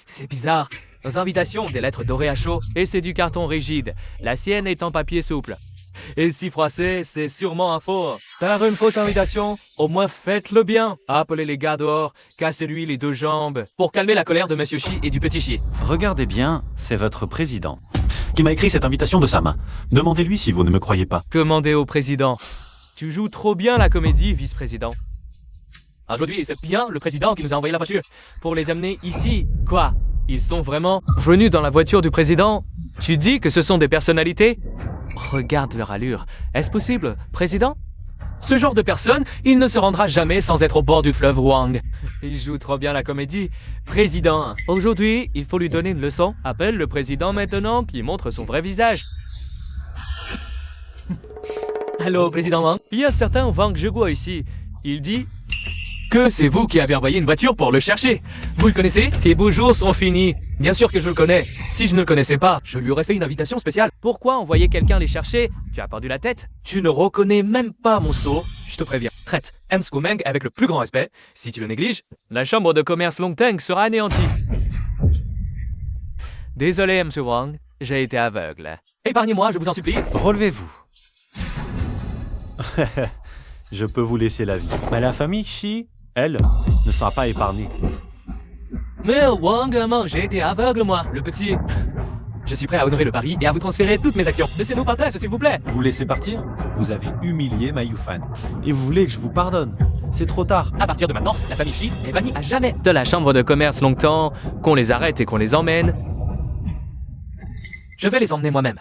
C'est bizarre. Nos invitations, des lettres dorées à chaud, et c'est du carton rigide. La sienne est en papier souple. Et si froissé, c'est sûrement un faux. Faire une fausse invitation, au moins faites-le bien. Appelez les gars dehors, cassez-lui les 2 jambes, pour calmer la colère de Monsieur Shi et du petit Shi. Regardez bien, c'est votre président qui m'a écrit cette invitation de sa main. Demandez-lui si vous ne me croyez pas. Commandez au président. Tu joues trop bien la comédie, vice-président. Aujourd'hui, c'est bien le président qui nous a envoyé la voiture pour les amener ici. Quoi? Ils sont vraiment venus dans la voiture du président? Tu dis que ce sont des personnalités? Regarde leur allure. Est-ce possible, président? Ce genre de personne, il ne se rendra jamais sans être au bord du fleuve Wang. Il joue trop bien la comédie. Président, aujourd'hui, il faut lui donner une leçon. Appelle le président maintenant qui montre son vrai visage. Allô, président Wang? Il y a un certain Wang Zheguo ici. Il dit que c'est vous qui avez envoyé une voiture pour le chercher. Vous le connaissez? Tes beaux jours sont finis. Bien sûr que je le connais. Si je ne le connaissais pas, je lui aurais fait une invitation spéciale. Pourquoi envoyer quelqu'un les chercher? Tu as perdu la tête? Tu ne reconnais même pas mon sceau. Je te préviens. Traite M. Skomeng avec le plus grand respect. Si tu le négliges, la chambre de commerce Longtang sera anéantie. Désolé, Monsieur Wang. J'ai été aveugle. Épargnez-moi, je vous en supplie. Relevez-vous. Je peux vous laisser la vie. Mais la famille Shi, elle, ne sera pas épargnée. Mais Wang, j'ai été aveugle, moi, le petit. Je suis prêt à honorer le pari et à vous transférer toutes mes actions. Laissez-nous partir, s'il vous plaît. Vous laissez partir? Vous avez humilié ma Yufan. Et vous voulez que je vous pardonne? C'est trop tard. À partir de maintenant, la famille Shi est bannie à jamais de la chambre de commerce Longtemps, qu'on les arrête et qu'on les emmène. Je vais les emmener moi-même.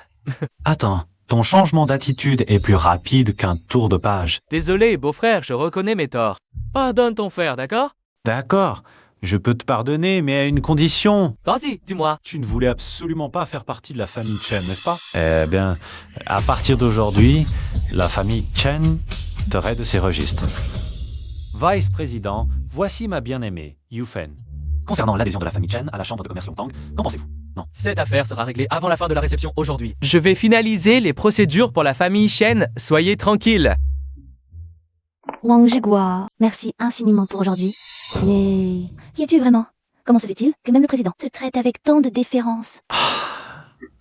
Attends, ton changement d'attitude est plus rapide qu'un tour de page. Désolé, beau-frère, je reconnais mes torts. Pardonne ton frère, d'accord? D'accord, Je peux te pardonner, mais à une condition. Vas-y, dis-moi. Tu ne voulais absolument pas faire partie de la famille Chen, n'est-ce pas? Eh bien, à partir d'aujourd'hui, la famille Chen serait de ses registres. Vice-président, voici ma bien-aimée, Yufen. Concernant l'adhésion de la famille Chen à la chambre de commerce Longtang, qu'en pensez-vous? Non. Cette affaire sera réglée avant la fin de la réception aujourd'hui. Je vais finaliser les procédures pour la famille Shen. Soyez tranquille. Wang Zhiguo, merci infiniment pour aujourd'hui. Mais qui es-tu vraiment? Comment se fait-il que même le président te traite avec tant de déférence?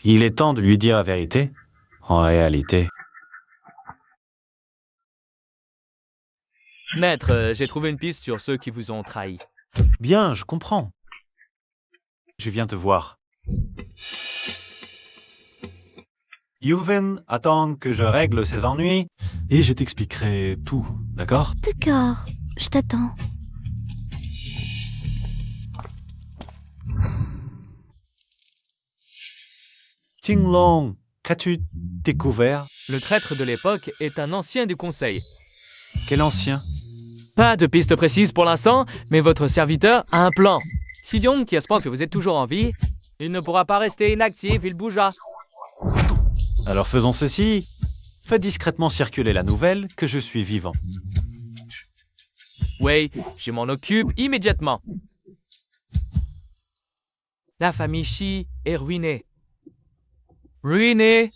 Il est temps de lui dire la vérité. En réalité, Maître, j'ai trouvé une piste sur ceux qui vous ont trahi. bien, je comprends. Je viens te voir. Yuven attend que je règle ses ennuis et je t'expliquerai tout, d'accord? D'accord, je t'attends. Tinglong, qu'as-tu découvert? Le traître de l'époque est un ancien du conseil. Quel ancien? Pas de piste précise pour l'instant, mais votre serviteur a un plan. Si Yong, qui espère que vous êtes toujours en vie, il ne pourra pas rester inactif, il bougea. Alors faisons ceci. Fais discrètement circuler la nouvelle que je suis vivant. Oui, je m'en occupe immédiatement. La famille Shi est ruinée. Ruinée.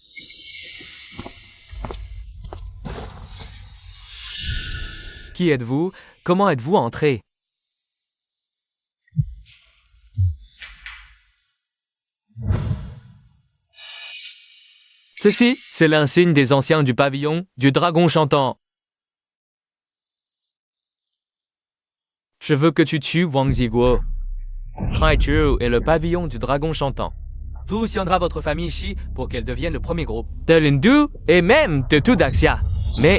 Qui êtes-vous? Comment êtes-vous entré? Ceci, c'est l'insigne des anciens du pavillon du dragon chantant. Je veux que tu tues Wang Zhiguo. Haichu est le pavillon du dragon chantant. Tout tiendra votre famille Shi pour qu'elle devienne le premier groupe de l'Hindu et même de tout Daxia. Mais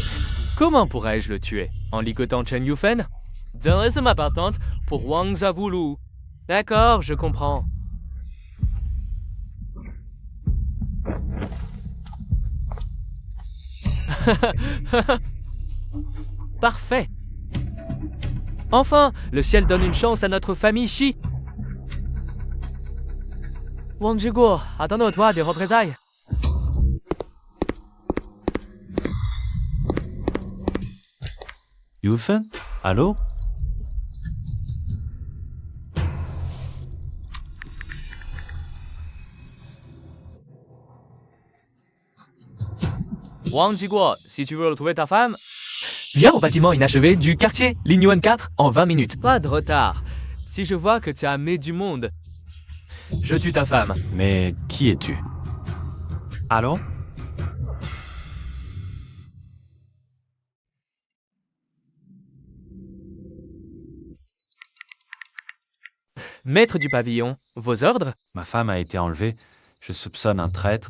comment pourrais-je le tuer? En ligotant Chen Yufen? Donnerai ma patente pour Wang Zavulu. D'accord, je comprends. Parfait. Enfin, le ciel donne une chance à notre famille Shi. Wang Zhiguo, attends-toi des représailles. Yufen? Allô? Wang Zhiguo, si tu veux retrouver ta femme, viens au bâtiment inachevé du quartier Linyuan 4 en 20 minutes. Pas de retard. Si je vois que tu as amené du monde, je tue ta femme. Mais qui es-tu? Allô? Maître du pavillon, vos ordres? Ma femme a été enlevée. Je soupçonne un traître.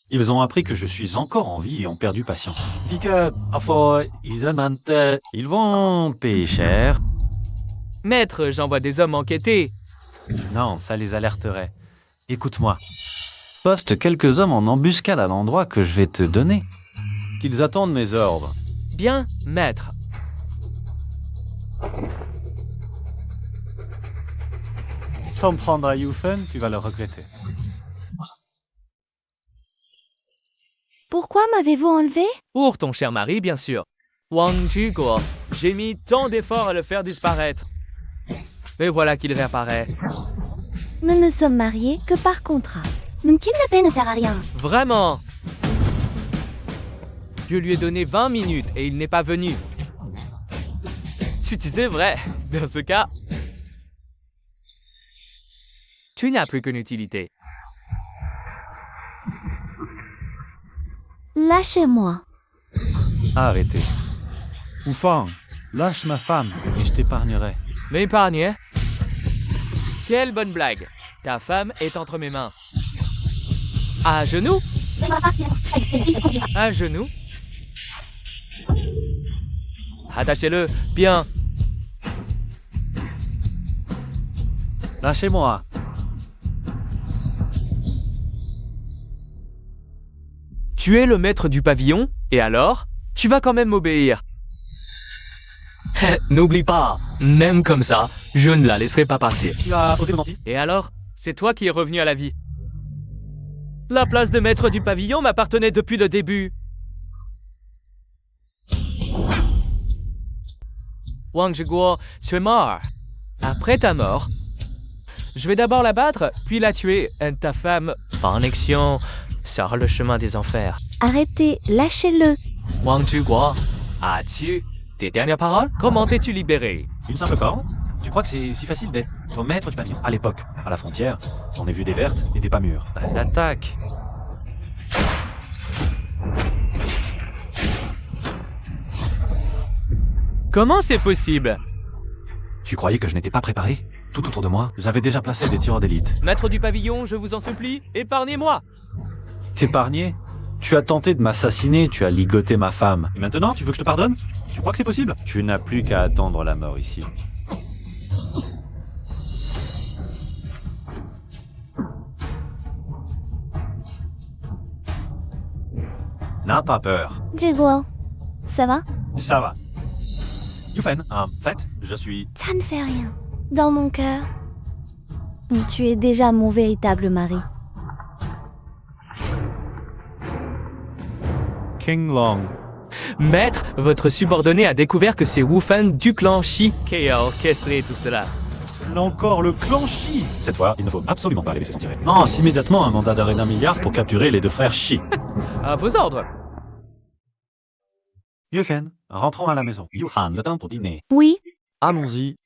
Ils ont appris que je suis encore en vie et ont perdu patience. Dis que, parfois, ils vont payer cher. Maître, j'envoie des hommes enquêter. Non, ça les alerterait. Écoute-moi. Poste quelques hommes en embuscade à l'endroit que je vais te donner. Qu'ils attendent mes ordres. Bien, maître. Sans prendre à Yufen, tu vas le regretter. Pourquoi m'avez-vous enlevé? Pour ton cher mari, bien sûr. Wang Zhiguo, j'ai mis tant d'efforts à le faire disparaître. Et voilà qu'il réapparaît. Nous ne sommes mariés que par contrat. Mon kidnapping ne sert à rien. Vraiment. Je lui ai donné 20 minutes et il n'est pas venu. Tu disais vrai. Dans ce cas, tu n'as plus qu'une utilité. Lâchez-moi. Arrêtez. Oufang, lâche ma femme et je t'épargnerai. M'épargner? Quelle bonne blague. Ta femme est entre mes mains. À genoux? À genoux? Attachez-le, bien. Lâchez-moi. Tu es le maître du pavillon, et alors? Tu vas quand même m'obéir. N'oublie pas, même comme ça, je ne la laisserai pas partir. Tu as osé me mentir? Et alors, c'est toi qui es revenu à la vie. La place de maître du pavillon m'appartenait depuis le début. Wang Zhiguo, tu es mort. Après ta mort, je vais d'abord la battre, puis la tuer. Et ta femme, par annexion, sera le chemin des enfers. Arrêtez, lâchez-le. Wang Zhiguo, as-tu tes dernières paroles? Comment t'es-tu libéré? Une simple corde? Tu crois que c'est si facile d'être ton maître du pavillon? À l'époque, à la frontière, j'en ai vu des vertes et des pas mûres. L'attaque. Comment c'est possible? Tu croyais que je n'étais pas préparé? Tout autour de moi, j'avais déjà placé des tireurs d'élite. Maître du pavillon, je vous en supplie, épargnez-moi. T'épargner? Tu as tenté de m'assassiner, tu as ligoté ma femme. Et maintenant, tu veux que je te pardonne? Tu crois que c'est possible? Tu n'as plus qu'à attendre la mort ici. N'as pas peur. Zhiguo, ça va? Ça va. Yufen, en fait, je suis... Ça ne fait rien. Dans mon cœur, tu es déjà mon véritable mari. King Long. Maître, votre subordonné a découvert que c'est Wu Fan du clan Shi qui a orchestré tout cela. Là encore, le clan Shi. Cette fois, il ne faut absolument pas les laisser se tirer. Lance immédiatement un mandat d'arrêt d'1 milliard pour capturer les deux frères Shi. À vos ordres. Yufen, rentrons à la maison. Yuhan, j'attends pour dîner. Oui, Allons-y.